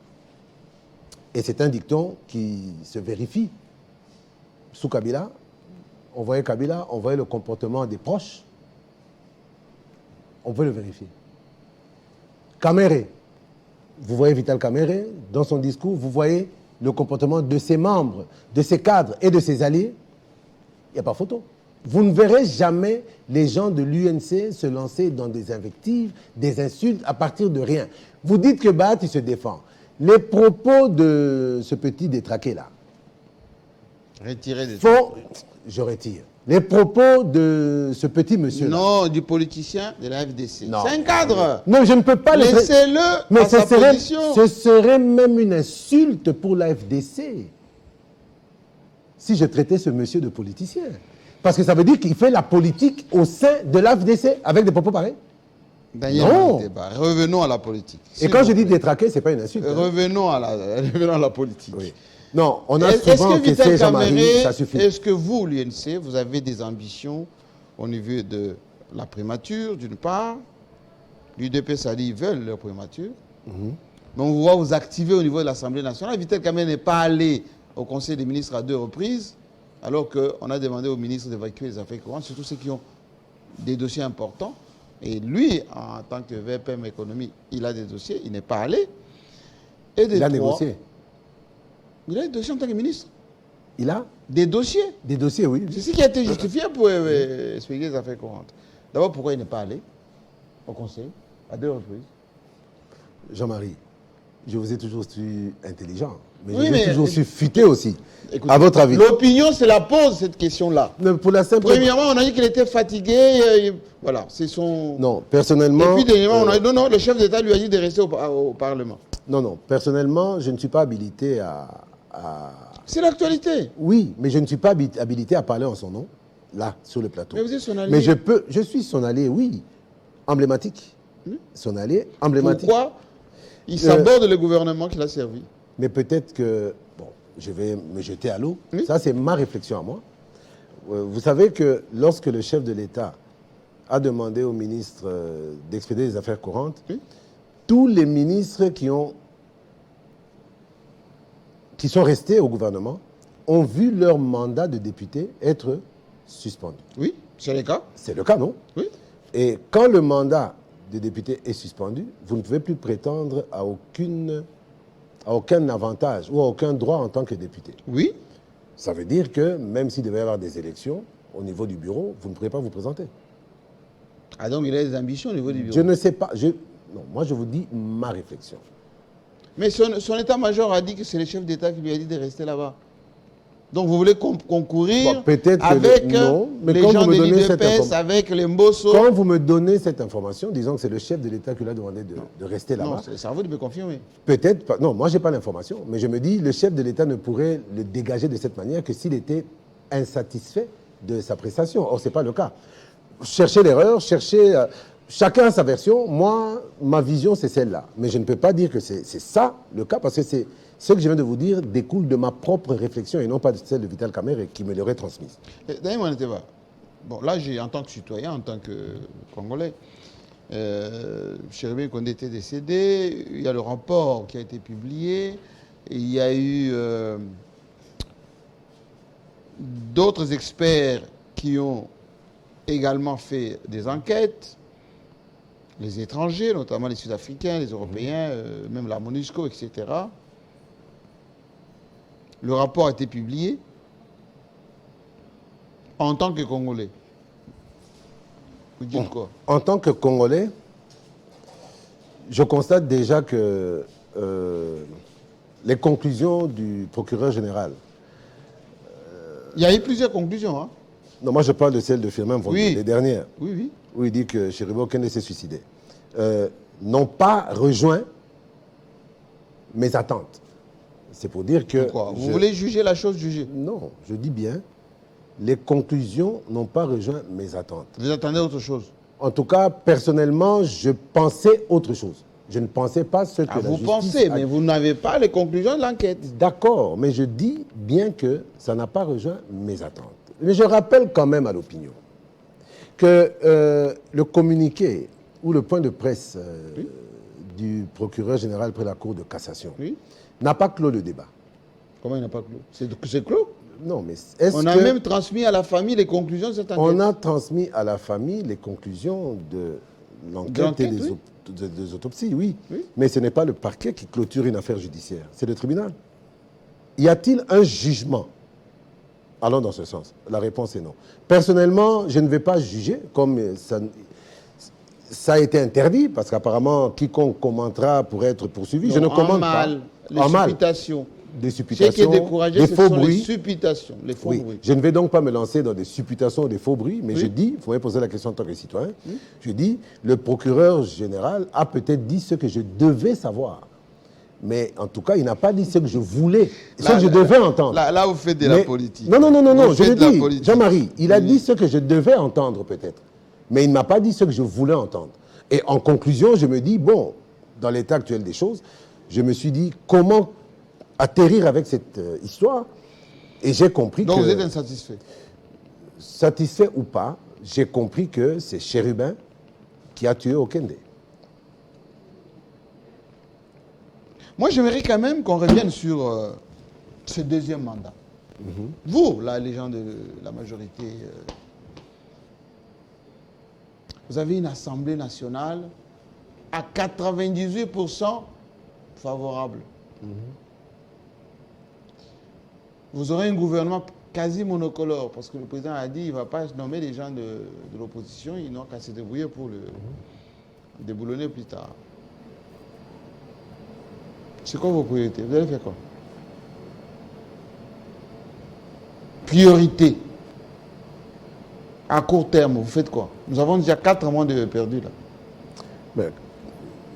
Et c'est un dicton qui se vérifie. Sous Kabila, on voyait le comportement des proches. On peut le vérifier. Kamerhe, vous voyez Vital Kamerhe, dans son discours, vous voyez le comportement de ses membres, de ses cadres et de ses alliés. Il n'y a pas photo. Vous ne verrez jamais les gens de l'UNC se lancer dans des invectives, des insultes à partir de rien. Vous dites que Bahati se défend. Les propos de ce petit détraqué-là, Retirez des je retire. Les propos de ce petit monsieur-là. Non, du politicien de la FDC. Non. C'est un cadre. Non, je ne peux pas laissez-le mais à sa position. ce serait même une insulte pour la FDC si je traitais ce monsieur de politicien. Parce que ça veut dire qu'il fait la politique au sein de la FDC avec des propos pareils. Non. Revenons à la politique. Et quand je dis détraquer, ce n'est pas une insulte. Revenons à la politique. Oui. Non, on a souvent encaissé Jean-Marie, ça suffit. Est-ce que vous, l'UNC, vous avez des ambitions au niveau de la primature, d'une part? L'UDP, ça dit, ils veulent leur primature. Mais on vous voit vous activer au niveau de l'Assemblée nationale. Vital Kamerhe n'est pas allé au Conseil des ministres à 2 reprises, alors qu'on a demandé aux ministres d'évacuer les affaires courantes, surtout ceux qui ont des dossiers importants. Et lui, en tant que VPM économie, il a des dossiers, il n'est pas allé. Et il a négocié. Il a des dossiers en tant que ministre. Il a des dossiers. Des dossiers, oui. C'est ce qui a été justifié pour expliquer les affaires courantes. D'abord, pourquoi il n'est pas allé au Conseil à 2 reprises? Jean-Marie, je vous ai toujours su intelligent, mais Oui, je vous ai mais- toujours su futé aussi. Écoutez, À votre avis? l'opinion se la pose, cette question-là. Non, pour la simple... Premièrement, on a dit qu'il était fatigué. Voilà, c'est son... Non, personnellement... Et puis, dernièrement, on a dit non, le chef d'État lui a dit de rester au Parlement. Non, personnellement, je ne suis pas habilité à... C'est l'actualité. Oui, mais je ne suis pas habilité à parler en son nom, là, sur le plateau. Mais vous êtes son allié. Mais je suis son allié, oui, emblématique. Son allié, emblématique. Pourquoi il saborde le gouvernement qui l'a servi? Mais peut-être que, bon, je vais me jeter à l'eau. Oui. Ça, c'est ma réflexion à moi. Vous savez que lorsque le chef de l'État a demandé au ministre d'expédier les affaires courantes, Oui. tous les ministres qui sont restés au gouvernement ont vu leur mandat de député être suspendu. Oui, c'est le cas. C'est le cas, non? Oui. Et quand le mandat de député est suspendu, vous ne pouvez plus prétendre à aucun avantage ou à aucun droit en tant que député. Oui. Ça veut dire que même s'il devait y avoir des élections au niveau du bureau, vous ne pourrez pas vous présenter. Ah, donc il a des ambitions au niveau du bureau. Je ne sais pas. Non, moi, je vous dis ma réflexion. Mais son état-major a dit que c'est le chef d'État qui lui a dit de rester là-bas. Donc vous voulez concourir Bon, peut-être que avec non, mais les quand gens vous de me donnez cette l'IDPS, information- avec les Mbosso. Quand vous me donnez cette information, disons que c'est le chef de l'État qui lui a demandé de rester Non, là-bas, c'est à vous de me confirmer. peut-être pas. Non, moi, je n'ai pas l'information, mais je me dis le chef de l'État ne pourrait le dégager de cette manière que s'il était insatisfait de sa prestation. Or, ce n'est pas le cas. Cherchez l'erreur, chacun a sa version. Moi, ma vision, c'est celle-là. Mais je ne peux pas dire que c'est ça le cas, parce que ce que je viens de vous dire découle de ma propre réflexion et non pas de celle de Vital Kamerhe qui me l'aurait transmise. D'ailleurs, bon, là, en tant que citoyen, en tant que Congolais, Chérubin Condé était décédé, il y a le rapport qui a été publié, et il y a eu d'autres experts qui ont également fait des enquêtes, les étrangers, notamment les Sud-Africains, les Européens, même la MONUSCO, etc. Le rapport a été publié en tant que Congolais. Vous dites quoi? En tant que Congolais, je constate déjà que les conclusions du procureur général. Il y a eu plusieurs conclusions. Hein? Non, moi je parle de celle de Firmin Vonde, Oui. les dernières, Oui, oui. où il dit que Chérubin Okende s'est suicidé. N'ont pas rejoint mes attentes. C'est pour dire que... Pourquoi? Vous voulez juger la chose jugée? Non, je dis bien, les conclusions n'ont pas rejoint mes attentes. Vous attendez autre chose? En tout cas, personnellement, je pensais autre chose. Je ne pensais pas ce que la Vous justice pensez, a mais vous n'avez pas les conclusions de l'enquête. D'accord, mais je dis bien que ça n'a pas rejoint mes attentes. Mais je rappelle quand même à l'opinion que le communiqué ou le point de presse du procureur général près la Cour de cassation Oui. n'a pas clos le débat. Comment il n'a pas clos? C'est clos. Non, mais est-ce On a que même transmis à la famille les conclusions de cette enquête. on a transmis à la famille les conclusions de l'enquête et l'enquête, des autopsies, oui. Oui. Mais ce n'est pas le parquet qui clôture une affaire judiciaire, c'est le tribunal. Y a-t-il un jugement? Allons dans ce sens. La réponse est non. Personnellement, je ne vais pas juger, comme ça a été interdit, parce qu'apparemment, quiconque commentera pourrait être poursuivi. Je ne commente pas. Les En mal. supputations. Des Ce qui est supputations, découragé, des ce faux sont les bruits. supputations, les faux Oui. bruits. Je ne vais donc pas me lancer dans des supputations ou des faux bruits, mais Oui. je dis, il faudrait poser la question en tant que citoyen, je dis, le procureur général a peut-être dit ce que je devais savoir. Mais en tout cas, il n'a pas dit ce que je voulais, ce que je devais entendre. Là, vous faites de la politique. Non, Vous je le faites de la dis, politique. Jean-Marie, il a Oui. dit ce que je devais entendre peut-être, mais il ne m'a pas dit ce que je voulais entendre. Et en conclusion, je me dis, bon, dans l'état actuel des choses, je me suis dit, comment atterrir avec cette histoire? Et j'ai compris Donc que... vous êtes insatisfait. Satisfait ou pas, j'ai compris que c'est Chérubin qui a tué Okende. Moi, j'aimerais quand même qu'on revienne sur ce deuxième mandat. Vous, là, les gens de la majorité, vous avez une Assemblée nationale à 98% favorable. Vous aurez un gouvernement quasi monocolore, parce que le président a dit qu'il ne va pas nommer des gens de l'opposition, ils n'ont qu'à se débrouiller pour le déboulonner plus tard. C'est quoi vos priorités? Vous allez faire quoi? Priorité. À court terme, vous faites quoi? Nous avons déjà 4 mois de perdus là. Mais,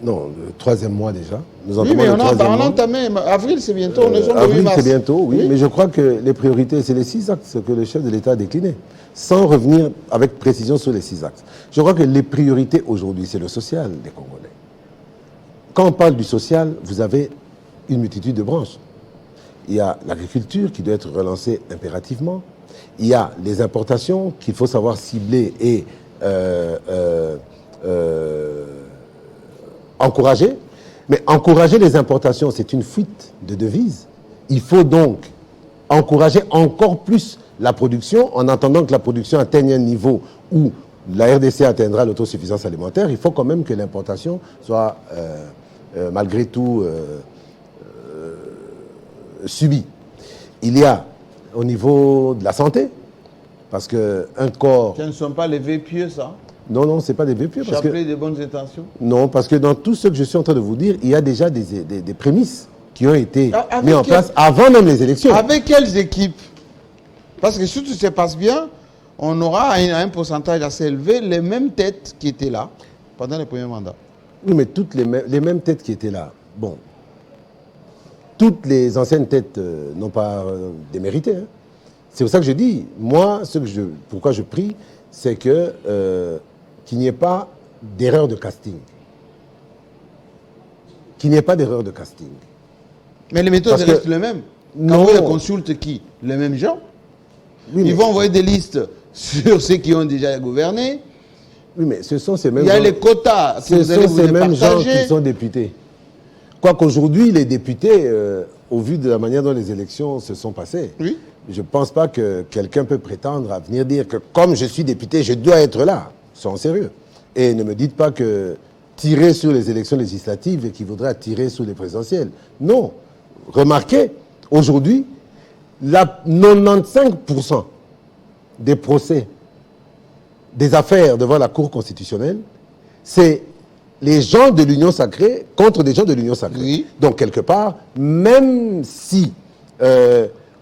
non, le 3e mois déjà. Nous Oui, mais entamons on le a 3e mois. entamé. Avril, c'est bientôt. On est sur le 8 Avril, mars. c'est bientôt, oui, Oui. mais je crois que les priorités, c'est les 6 axes que le chef de l'État a déclinés, sans revenir avec précision sur les 6 axes. Je crois que les priorités aujourd'hui, c'est le social des Congolais. Quand on parle du social, vous avez une multitude de branches. Il y a l'agriculture qui doit être relancée impérativement. Il y a les importations qu'il faut savoir cibler et encourager. Mais encourager les importations, c'est une fuite de devises. Il faut donc encourager encore plus la production en attendant que la production atteigne un niveau où la RDC atteindra l'autosuffisance alimentaire. Il faut quand même que l'importation soit malgré tout subie. Il y a au niveau de la santé, parce qu'un corps... Ce ne sont pas les vœux pieux, ça? Non, non, ce n'est pas des vœux pieux. Chapelet de bonnes intentions? Non, parce que dans tout ce que je suis en train de vous dire, il y a déjà des prémices qui ont été mises en place avant même les élections. Avec quelles équipes? Parce que si tout se passe bien, on aura un pourcentage assez élevé les mêmes têtes qui étaient là pendant les premiers mandats. Oui, mais toutes les mêmes têtes qui étaient là, bon, toutes les anciennes têtes n'ont pas démérité. Hein. C'est pour ça que je dis, moi, pourquoi je prie, c'est que qu'il n'y ait pas d'erreur de casting. Qu'il n'y ait pas d'erreur de casting. Mais les méthodes restent les mêmes. Quand vous les consultez qui? Les mêmes gens? Oui, ils vont envoyer des listes sur ceux qui ont déjà gouverné. Oui, mais ce sont ces mêmes gens. Il y a les quotas. Ce sont ces mêmes gens qui sont députés. Quoiqu'aujourd'hui, les députés, au vu de la manière dont les élections se sont passées, oui. Je ne pense pas que quelqu'un peut prétendre à venir dire que comme je suis député, je dois être là. Soyons sérieux. Et ne me dites pas que tirer sur les élections législatives équivaudrait à tirer sur les présidentielles. Non. Remarquez, aujourd'hui, 95% des procès, des affaires devant la Cour constitutionnelle, c'est les gens de l'Union sacrée contre des gens de l'Union sacrée. Oui. Donc, quelque part, même si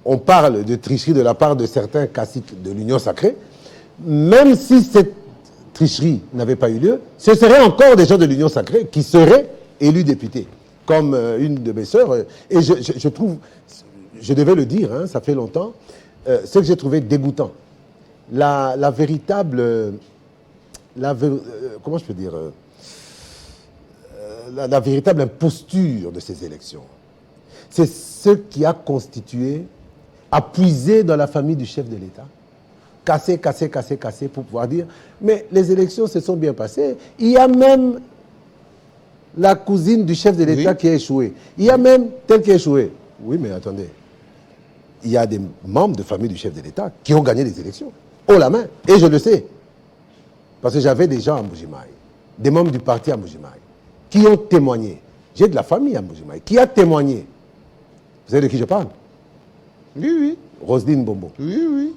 on parle de tricherie de la part de certains caciques de l'Union sacrée, même si cette tricherie n'avait pas eu lieu, ce seraient encore des gens de l'Union sacrée qui seraient élus députés. Comme une de mes sœurs, et je trouve, je devais le dire, hein, ça fait longtemps, ce que j'ai trouvé dégoûtant, la véritable, comment je peux dire, la véritable imposture de ces élections, c'est ce qui a constitué, a puisé dans la famille du chef de l'État, casser pour pouvoir dire, mais les élections se sont bien passées, il y a même la cousine du chef de l'État qui a échoué. Il y a même tel qui a échoué. Oui, mais attendez. Il y a des membres de famille du chef de l'État qui ont gagné les élections. Haut la main. Et je le sais. Parce que j'avais des gens à Mbujimaï, des membres du parti à Mbujimaï, qui ont témoigné. J'ai de la famille à Mbujimaï, qui a témoigné. Vous savez de qui je parle? Oui, oui. Roselyne Bombo. Oui, oui.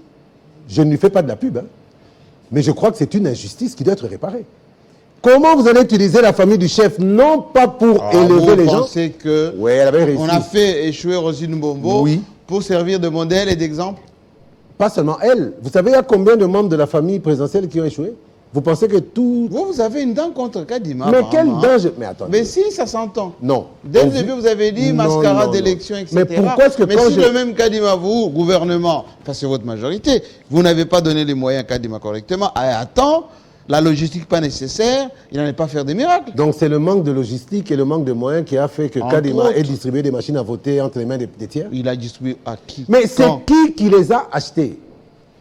Je ne lui fais pas de la pub, hein. Mais je crois que c'est une injustice qui doit être réparée. Comment vous allez utiliser la famille du chef, non pas pour élever les gens? Vous pensez que elle avait réussi. On a fait échouer Roselyne Bombo pour servir de modèle et d'exemple? Pas seulement elle. Vous savez, il y a combien de membres de la famille présidentielle qui ont échoué? Vous pensez que tout... Vous avez une dent contre Kadima. Mais quelle dent? Mais attendez. Mais si, ça s'entend. Non. Dès le début, vous avez dit mascarade d'élection, etc. Mais pourquoi est-ce que Mais si le même Kadima, vous, gouvernement, enfin c'est votre majorité, vous n'avez pas donné les moyens à Kadima correctement, à temps, la logistique pas nécessaire, il n'allait pas faire des miracles. Donc c'est le manque de logistique et le manque de moyens qui a fait que Kadima ait distribué des machines à voter entre les mains des tiers? Il a distribué à qui? Mais c'est qui les a achetés?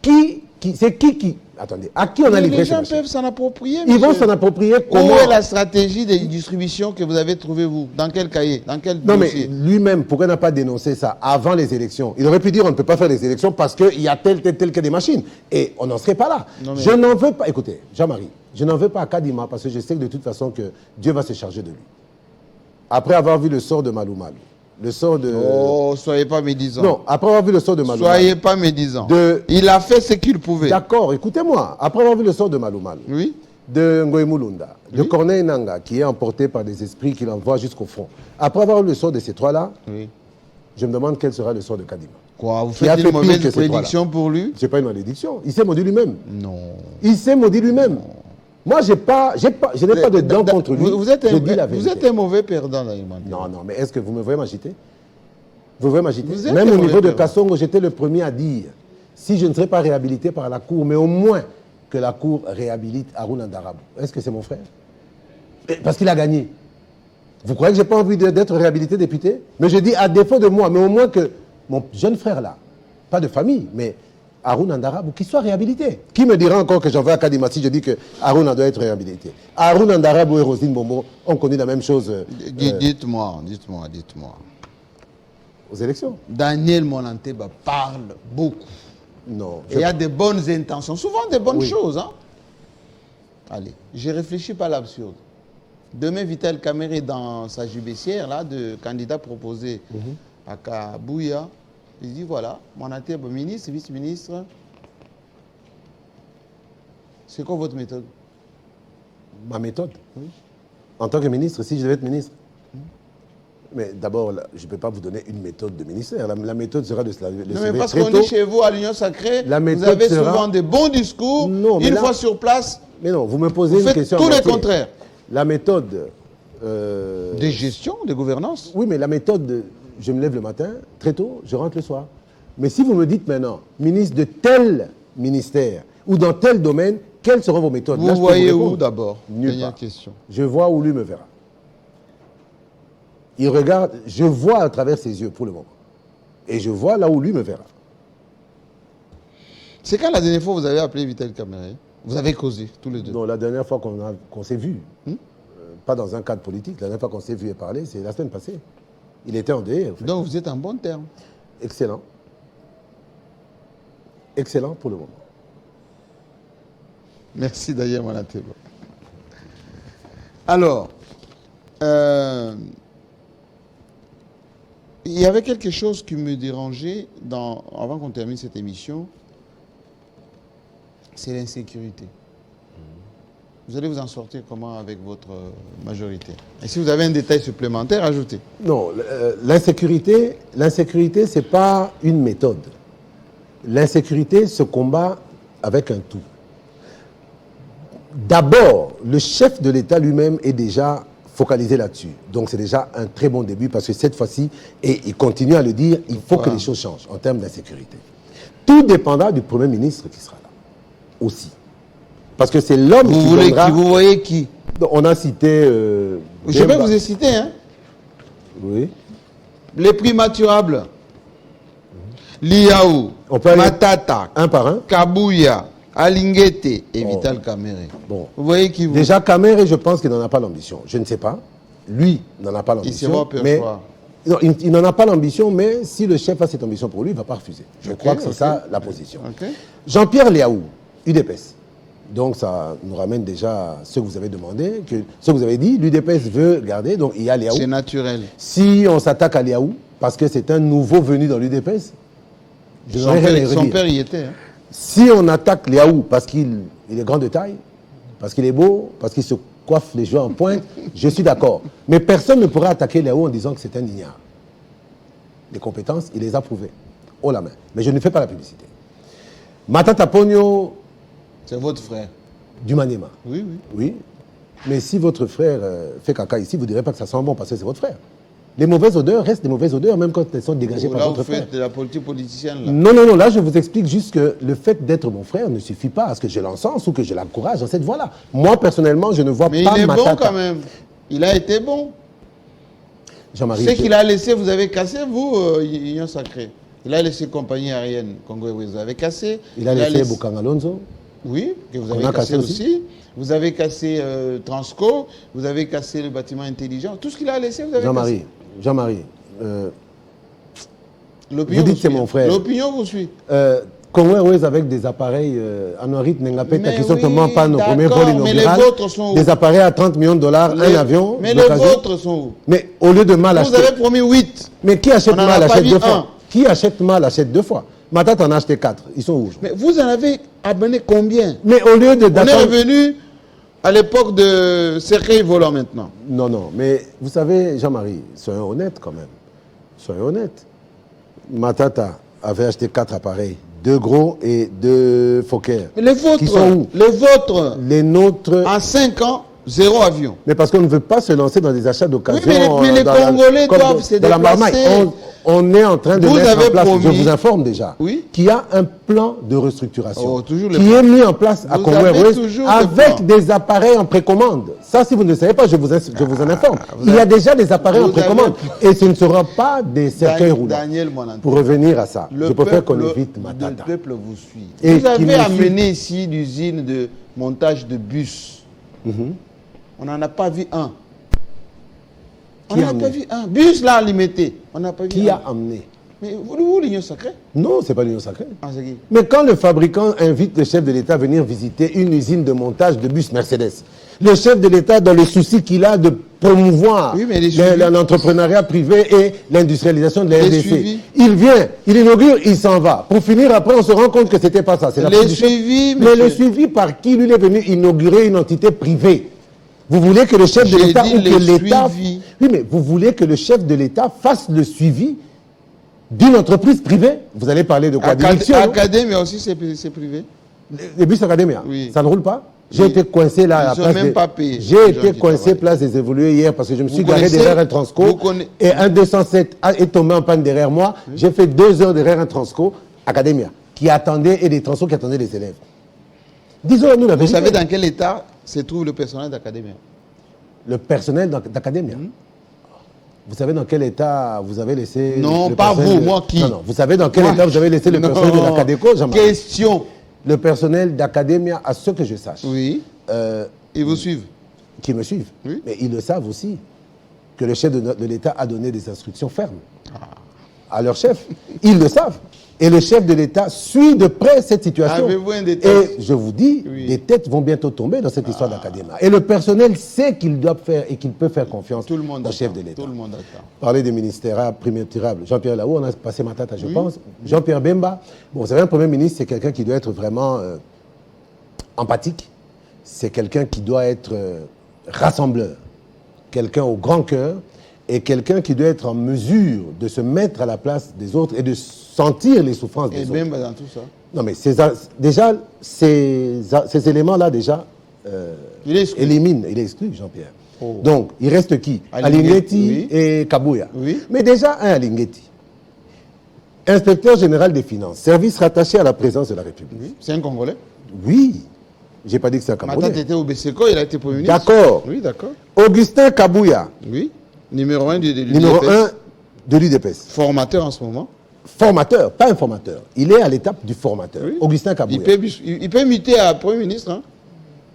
C'est qui Attendez, à qui on a livré les ces gens machines? peuvent s'en approprier. Ils vont s'en approprier comment? Où est la stratégie de distribution que vous avez trouvée, vous? Dans quel cahier? Dans quel dossier? Non, mais lui-même, pourquoi n'a pas dénoncé ça avant les élections? Il aurait pu dire on ne peut pas faire les élections parce qu'il y a tel que des machines. Et on n'en serait pas là. Non, mais... Je n'en veux pas. Écoutez, Jean-Marie, je n'en veux pas à Kadima parce que je sais que de toute façon que Dieu va se charger de lui. Après avoir vu le sort de Malou Malou, le sort de... Oh, soyez pas médisant. Non, après avoir vu le sort de Malou Malou. Soyez pas médisant. Il a fait ce qu'il pouvait. D'accord, écoutez-moi. Après avoir vu le sort de Malou Malou, oui, de Ngoï Mulunda, de Corneille Nanga, qui est emporté par des esprits qui l'envoient jusqu'au front. Après avoir eu le sort de ces trois-là, je me demande quel sera le sort de Kadima. Quoi, vous faites une mauvaise prédiction pour lui? Ce n'est pas une malédiction. Il s'est maudit lui-même. Non. Il s'est maudit lui-même. Moi, je n'ai pas de dents contre lui. Vous êtes un mauvais perdant, d'ailleurs. Non, mais est-ce que vous me voyez m'agiter? Vous voyez m'agiter? Même au niveau de Kassongo, j'étais le premier à dire, si je ne serais pas réhabilité par la Cour, mais au moins que la Cour réhabilite Harouna Ndarabou. Est-ce que c'est mon frère? Parce qu'il a gagné. Vous croyez que je n'ai pas envie d'être réhabilité député? Mais je dis, à défaut de moi, mais au moins que mon jeune frère là, pas de famille, mais Harouna Ndarabou, qu'il soit réhabilité. Qui me dira encore que j'en veux à Kadima si je dis que Harouna doit être réhabilité? Harouna Ndarabou et Rosine Bombo ont connu la même chose. Dites-moi. Aux élections. Daniel Monanteba parle beaucoup. Non. Et il y a de bonnes intentions, souvent des bonnes choses. Hein? Allez, je ne réfléchis pas à l'absurde. Demain, Vital Kamerhe, dans sa jubessière là, de candidat proposé à Kabouya, il dit voilà, Monanteba, ministre, vice-ministre, c'est quoi votre méthode? Ma méthode? Oui. En tant que ministre, si je devais être ministre. Mais d'abord, je ne peux pas vous donner une méthode de ministère. La méthode sera de se laver non, mais parce qu'on dit chez vous, à l'Union Sacrée, vous avez souvent des bons discours. Non, une fois sur place, mais non, vous me posez une question. Tout le contraire. La méthode... de gestion, de gouvernance. Oui, mais la méthode, je me lève le matin, très tôt, je rentre le soir. Mais si vous me dites maintenant, ministre de tel ministère ou dans tel domaine, quelles seront vos méthodes? Vous voyez où d'abord? Dernière question. Je vois où lui me verra. Il regarde, je vois à travers ses yeux pour le moment. Et je vois là où lui me verra. C'est quand la dernière fois vous avez appelé Vital Kamerhe? Vous avez causé, tous les deux? Non, la dernière fois qu'on s'est vu, pas dans un cadre politique, la dernière fois qu'on s'est vu et parlé, c'est la semaine passée. Il était en dehors. En fait. Donc vous êtes en bon terme? Excellent. Excellent pour le moment. Merci d'ailleurs, Monanteba. Alors, il y avait quelque chose qui me dérangeait avant qu'on termine cette émission, c'est l'insécurité. Vous allez vous en sortir comment avec votre majorité? Et si vous avez un détail supplémentaire, ajoutez. Non, l'insécurité, ce n'est pas une méthode. L'insécurité se combat avec un tout. D'abord, le chef de l'État lui-même est déjà focalisé là-dessus. Donc c'est déjà un très bon début parce que cette fois-ci, et il continue à le dire, il faut que les choses changent en termes d'insécurité. Tout dépendra du Premier ministre qui sera là aussi. Parce que c'est l'homme qui viendra... Vous voyez qui? On a cité... je vais vous citer, hein? Oui. Les primaturables. Liaou, Matata, un par un. Kabouya, Alingete et Vital Kamerhe. Bon. Vous voyez qui vous... Déjà, Kamerhe, je pense qu'il n'en a pas l'ambition. Je ne sais pas. Lui n'en a pas l'ambition. Non, il n'en a pas l'ambition, mais si le chef a cette ambition pour lui, il ne va pas refuser. Je crois que c'est ça la position. Jean-Pierre Liaou, UDPS. Donc ça nous ramène déjà à ce que vous avez demandé, ce que vous avez dit. L'UDPS veut garder, donc il y a Liaou. C'est naturel. Si on s'attaque à Liaou, parce que c'est un nouveau venu dans l'UDPS, son père y était. Hein. Si on attaque Liaou parce qu'il est grand de taille, parce qu'il est beau, parce qu'il se coiffe les cheveux en pointe, je suis d'accord. Mais personne ne pourra attaquer Liaou en disant que c'est un ignare. Les compétences, il les a prouvées. Haut la main. Mais je ne fais pas la publicité. Matata Pogno... C'est votre frère. Du Maniema. Oui. Oui. Mais si votre frère fait caca ici, vous ne direz pas que ça sent bon parce que c'est votre frère. Les mauvaises odeurs restent des mauvaises odeurs, même quand elles sont dégagées par votre frère. Là, vous faites de la politique politicienne, là. Non, là, je vous explique juste que le fait d'être mon frère ne suffit pas à ce que je l'encense ou que je l'encourage dans cette voie-là. Moi, personnellement, je ne vois pas Matata. Mais il est bon quand même. Il a été bon. Jean-Marie. Ce qu'il a laissé, vous avez cassé, vous, Union Sacrée. Il a laissé compagnie aérienne congolaise, vous avez cassé. Il a laissé Bokang Alonso. Oui, que vous avez cassé aussi. Vous avez cassé Transco, vous avez cassé le bâtiment intelligent. Tout ce qu'il a laissé, vous avez cassé. Jean-Marie, vous dites que c'est mon frère. L'opinion vous suit. Congo Airways avec des appareils Anorit Nengapeta qui sont tombés en panne au premier vol inaugural. Mais les vôtres sont où? Des appareils à 30 millions de dollars, un avion. Mais les vôtres sont où? Mais au lieu de mal acheter. Vous avez promis 8. Mais qui achète mal achète 2 fois. Qui achète mal achète 2 fois. Matata en a acheté 4. Ils sont où? Mais vous en avez abonné combien? Mais au lieu de... On est revenu À l'époque de Cercueil volant maintenant. Non, non, mais vous savez, Jean-Marie, soyons honnêtes quand même. Soyons honnêtes. Matata avait acheté 4 appareils, 2 gros et 2 Fokker. Mais les vôtres, Qui sont où? les vôtres, Les nôtres. en 5 ans, 0 avion. Mais parce qu'on ne veut pas se lancer dans des achats d'occasion. Oui, mais les Congolais doivent se dans la marmaille. déplacer. On est en train de Vous mettre avez en place, promis. je vous informe déjà, Oui. qu'il y a un plan de restructuration Oh, toujours le qui plan. est mis en place à Vous Congo avez Airways toujours le avec plan. des appareils en précommande. Ça, si vous ne le savez pas, je vous en informe. vous Il y a avez- déjà des appareils en vous avez- précommande. Et ce ne sera pas des cercueils roulants. Daniel Monanté. Pour revenir à ça, Le je préfère qu'on peuple- évite Matata. Le peuple vous suit. Et Vous qui avez me amené ici l'usine de montage de bus. On n'en a pas vu un. On Qui a n'en a pas amené? vu un. Bus là, limité. On n'a pas vu Qui un. a amené? Mais vous, l'Union sacrée? Non, ce n'est pas l'Union sacrée. Ah, c'est qui? Mais quand le fabricant invite le chef de l'État à venir visiter une usine de montage de bus Mercedes, le chef de l'État, dans le souci qu'il a de promouvoir Oui, mais les suivis. l'entrepreneuriat privé et l'industrialisation de la Les RDC, suivis. il vient, il inaugure, il s'en va. Pour finir, après, on se rend compte que c'était pas ça. C'est la Les faute du chef. suivis, Mais le monsieur. suivi par qui lui il est venu inaugurer une entité privée. Vous voulez que le chef de J'ai l'État dit ou que les l'État... suivis. Oui, mais vous voulez que le chef de l'État fasse le suivi d'une entreprise privée? Vous allez parler de quoi? D'élection, non? Académie, mais aussi c'est privé. Les bus Academia, Oui. ça ne roule pas? J'ai Oui. été coincé là à la Ils ont place même des... pas payé, J'ai les gens été qui coincé travaillent. place des évolués hier parce que je me suis garé connaissez- derrière un Transco vous connaissez- et un 207 est tombé en panne derrière moi. J'ai fait 2 heures derrière un Transco Academia qui attendait et des Transco qui attendaient les élèves. Disons-nous la Vous vérité. savez dans quel état se trouve le personnel d'Académie? Le personnel d'Academia. Vous savez dans quel état vous avez laissé... Non, le pas personnel vous, moi qui? Non, non. Vous savez dans quel Moi. état vous avez laissé le personnel de Non. l'Acadeco, Jean-Marie? Question. Le personnel d'Academia, à ce que je sache, Oui. Ils vous suivent. qui me suivent. Oui. Mais ils le savent aussi, que le chef de l'État a donné des instructions fermes à leur chef. Ils le savent. Et le chef de l'État suit de près cette situation. Avez-vous un détail? Et je vous dis, Oui. des têtes vont bientôt tomber dans cette histoire d'Académie. Et le personnel sait qu'il doit faire et qu'il peut faire confiance Tout le monde au chef attend. de l'État. Tout le monde attend. Parler des ministères primaturables. Jean-Pierre Lahaut, on a passé Matata, je pense. Jean-Pierre Bemba. Bon, vous savez, un Premier ministre, c'est quelqu'un qui doit être vraiment empathique. C'est quelqu'un qui doit être rassembleur. Quelqu'un au grand cœur. Et quelqu'un qui doit être en mesure de se mettre à la place des autres et de sentir les souffrances des Et autres. même dans tout ça. Non, mais déjà, ces éléments-là, déjà, Il est exclu. éliminent. Il est exclu, Jean-Pierre. Oh. Donc, il reste qui? Alinghetti, Alinghetti et Kabouya. Oui. Mais déjà, un Alinghetti. Inspecteur général des finances, service rattaché à la présidence de la République. Oui. C'est un Congolais. Oui. J'ai pas dit que c'est un Matata Camerounais. était au BCCO, il a été Premier ministre. D'accord. Oui, d'accord. Augustin Kabouya, Oui. Numéro 1 du numéro 1 de l'UDPS. Formateur en ce moment. Formateur, pas un formateur. Il est à l'étape du formateur. Oui. Augustin Kabouya. Il peut muter à Premier ministre. Hein.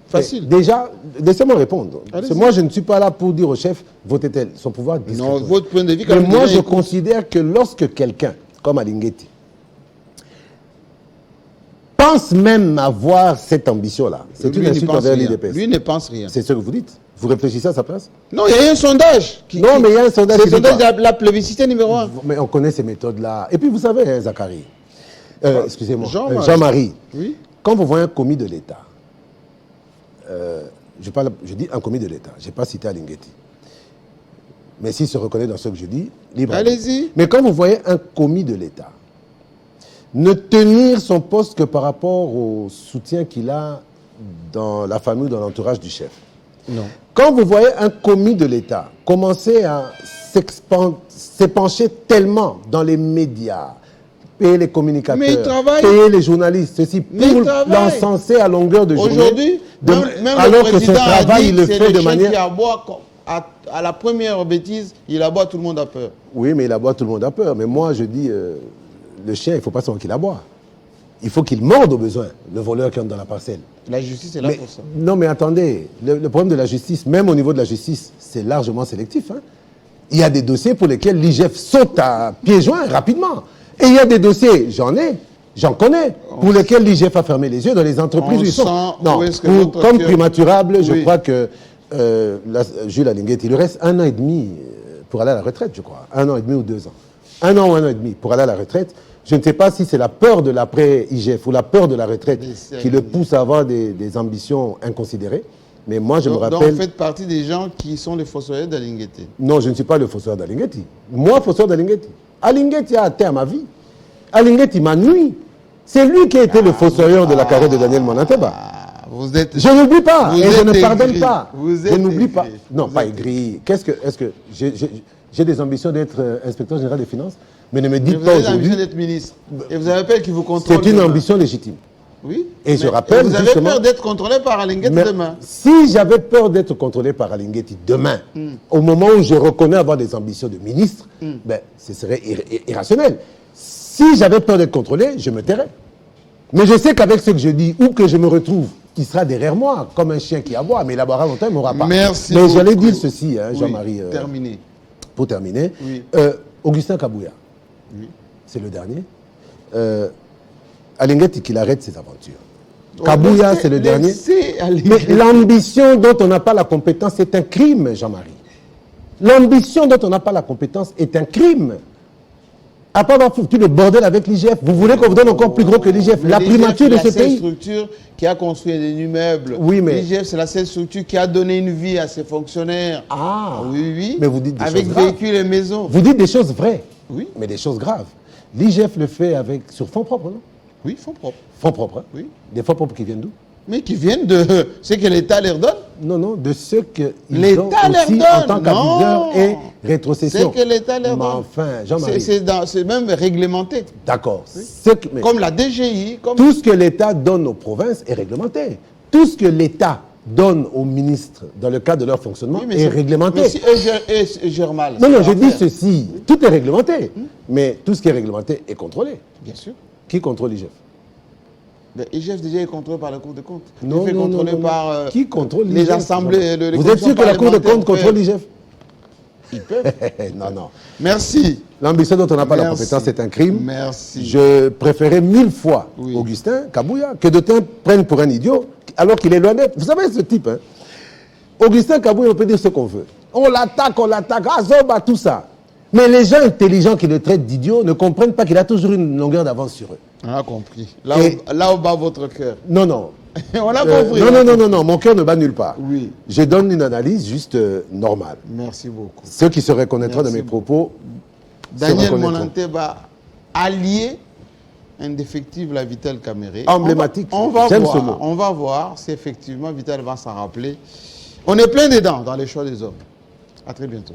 Facile. Déjà, laissez-moi répondre. Parce que Allez-y. moi, je ne suis pas là pour dire au chef, votez tel. Son pouvoir Non, discrétionnaire. votre point de vue, quand Mais même, moi, déjà, je écoute. considère que lorsque quelqu'un, comme Alinghetti, pense même avoir cette ambition-là, c'est Lui, une il n'y insulte pense envers rien. l'IDPS. Lui ne pense rien. C'est ce que vous dites. Vous réfléchissez à sa place? Non, il y a un sondage. Non, mais il y a un sondage C'est qui le dit sondage quoi? de la plébiscite numéro 1. Mais on connaît ces méthodes-là. Et puis, vous savez, hein, Zachary, excusez-moi, Jean-Marie. Jean-Marie, Oui. quand vous voyez un commis de l'État, je dis un commis de l'État, je n'ai pas cité Alinghetti. Mais s'il se reconnaît dans ce que je dis, libre. à lui. Allez-y. Mais quand vous voyez un commis de l'État ne tenir son poste que par rapport au soutien qu'il a dans la famille ou dans l'entourage du chef, Non. quand vous voyez un commis de l'État commencer à s'épancher tellement dans les médias, payer les communicateurs, Mais il travaille. payer les journalistes, ceci, Mais il pour travaille. l'encenser à longueur de journée, Aujourd'hui, de- même alors le que ce président a travail, dit il le c'est fait le de chien manière... qui aboie à la première bêtise, il aboie, tout le monde a peur. Oui, mais il aboie, tout le monde a peur. Mais moi, je dis, le chien, il ne faut pas seulement qu'il aboie. Il faut qu'il morde au besoin, le voleur qui entre dans la parcelle. La justice est là Mais- pour ça. non, mais attendez, le problème de la justice, même au niveau de la justice, c'est largement sélectif. Hein. Il y a des dossiers pour lesquels l'IGF saute à pieds joints rapidement. Et il y a des dossiers, j'en connais, pour lesquels l'IGF a fermé les yeux dans les entreprises On où ils sont. sent Non, où est-ce que votre comme cœur- primaturable, je Oui. crois que Jules Alinghetti, il lui reste 1 an et demi pour aller à la retraite, je crois. 1 an et demi ou 2 ans. 1 an ou 1 an et demi pour aller à la retraite. Je ne sais pas si c'est la peur de l'après-IGF ou la peur de la retraite qui le pousse à avoir des ambitions inconsidérées. Mais moi, je me Donc rappelle... vous faites partie des gens qui sont les fossoyeurs d'Alinguetti. Non, je ne suis pas le fossoyeur d'Alinguetti. Moi, fossoyeur d'Alinguetti. Alinguetti a atteint ma vie. Alinguetti m'a nuit. C'est lui qui a été le fossoyeur de la carrière de Daniel Monanteba. Vous êtes... Je n'oublie pas et je ne êtes pardonne aigri. pas. Vous Je êtes n'oublie pas. aigri. Non, Vous pas êtes aigri. Est-ce que j'ai des ambitions d'être inspecteur général des finances? Mais ne me Mais dites vous pas avez l'ambition aujourd'hui. d'être ministre. Et vous avez peur qu'il vous contrôle. C'est une demain. ambition légitime. Oui. Et je Mais- rappelle vous avez justement- peur d'être contrôlé par Alinguetti Mais demain. si j'avais peur d'être contrôlé par Alinguetti demain, au moment où je reconnais avoir des ambitions de ministre, ben, ce serait irrationnel. Si j'avais peur d'être contrôlé, je me tairais. Mais je sais qu'avec ce que je dis, ou que je me retrouve, qui sera derrière moi, comme un chien qui aboie, mais il aboiera longtemps, il ne m'aura pas. Merci Mais j'allais beaucoup. dire ceci, hein, Oui, Jean-Marie, terminé. pour terminer. Oui. Augustin Kabouya, Oui. c'est le dernier. Alinguetti, qu'il arrête ses aventures. Kabouya, c'est le dernier. Laissez Mais Alinguetti. l'ambition dont on n'a pas la compétence est un crime, Jean-Marie. L'ambition dont on n'a pas la compétence est un crime. Après avoir foutu le bordel avec l'IGF, vous voulez qu'on vous donne encore plus gros que l'IGF, Mais la l'IGF, primature de c'est ce la seule pays. structure qui a construit des immeubles. Oui, mais- L'IGF, c'est la seule structure qui a donné une vie à ses fonctionnaires. Ah, Oui, oui. Mais vous dites des avec choses graves. véhicules et maisons. Vous dites des choses vraies, Oui, mais des choses graves. L'IGF le fait sur fonds propres, non? oui, fonds propres. Fonds propres, hein? Oui. Des fonds propres qui viennent d'où? Mais qui viennent de ce que l'État leur donne. Non, non, de ce qu'ils L'État ont leur aussi donne. en tant qu'abuseur Non. et rétrocession. C'est que l'État leur Mais donne. enfin, Jean-Marie, C'est même réglementé. d'accord. Mais Comme la DGI, comme... tout ce que l'État donne aux provinces est réglementé. Tout ce que l'État donne aux ministres dans le cadre de leur fonctionnement Oui, mais est c'est- réglementé. Mais si eux gèrent mal. Non, non, c'est je dis l'affaire. ceci. Tout est réglementé. Mais tout ce qui est réglementé est contrôlé. Bien sûr. Qui contrôle l'IGF? Le IGF déjà est contrôlé par la Cour des comptes. Non, Il fait non, non, contrôler non, non. par Qui contrôle les l'IGF? assemblées. les Vous êtes sûr que la Cour des commissions comptes contrôle parlementaires l'IGF? Ils peuvent. Non, non. Merci. L'ambition dont on n'a pas la Merci. compétence est un crime. Merci. Je préférais 1000 fois Oui. Augustin Kabouya que d'autres prennent pour un idiot alors qu'il est loin d'être. Vous savez ce type, hein? Augustin Kabouya, on peut dire ce qu'on veut. On l'attaque, ah, Zoba, tout ça. Mais les gens intelligents qui le traitent d'idiot ne comprennent pas qu'il a toujours une longueur d'avance sur eux. On a compris. Et- Là où bat votre cœur. Non, non. On a compris. Non, non, non, non, non, mon cœur ne bat nulle part. Oui. Je donne une analyse juste normale. Merci beaucoup. Ceux qui se reconnaîtront Merci de mes propos se Daniel reconnaîtront. Monanteba, allié indéfectible à Vital Kamere. Emblématique. On va J'aime voir, ce mot. On va voir si effectivement Vital va s'en rappeler. On est plein dedans dans les choix des hommes. À très bientôt.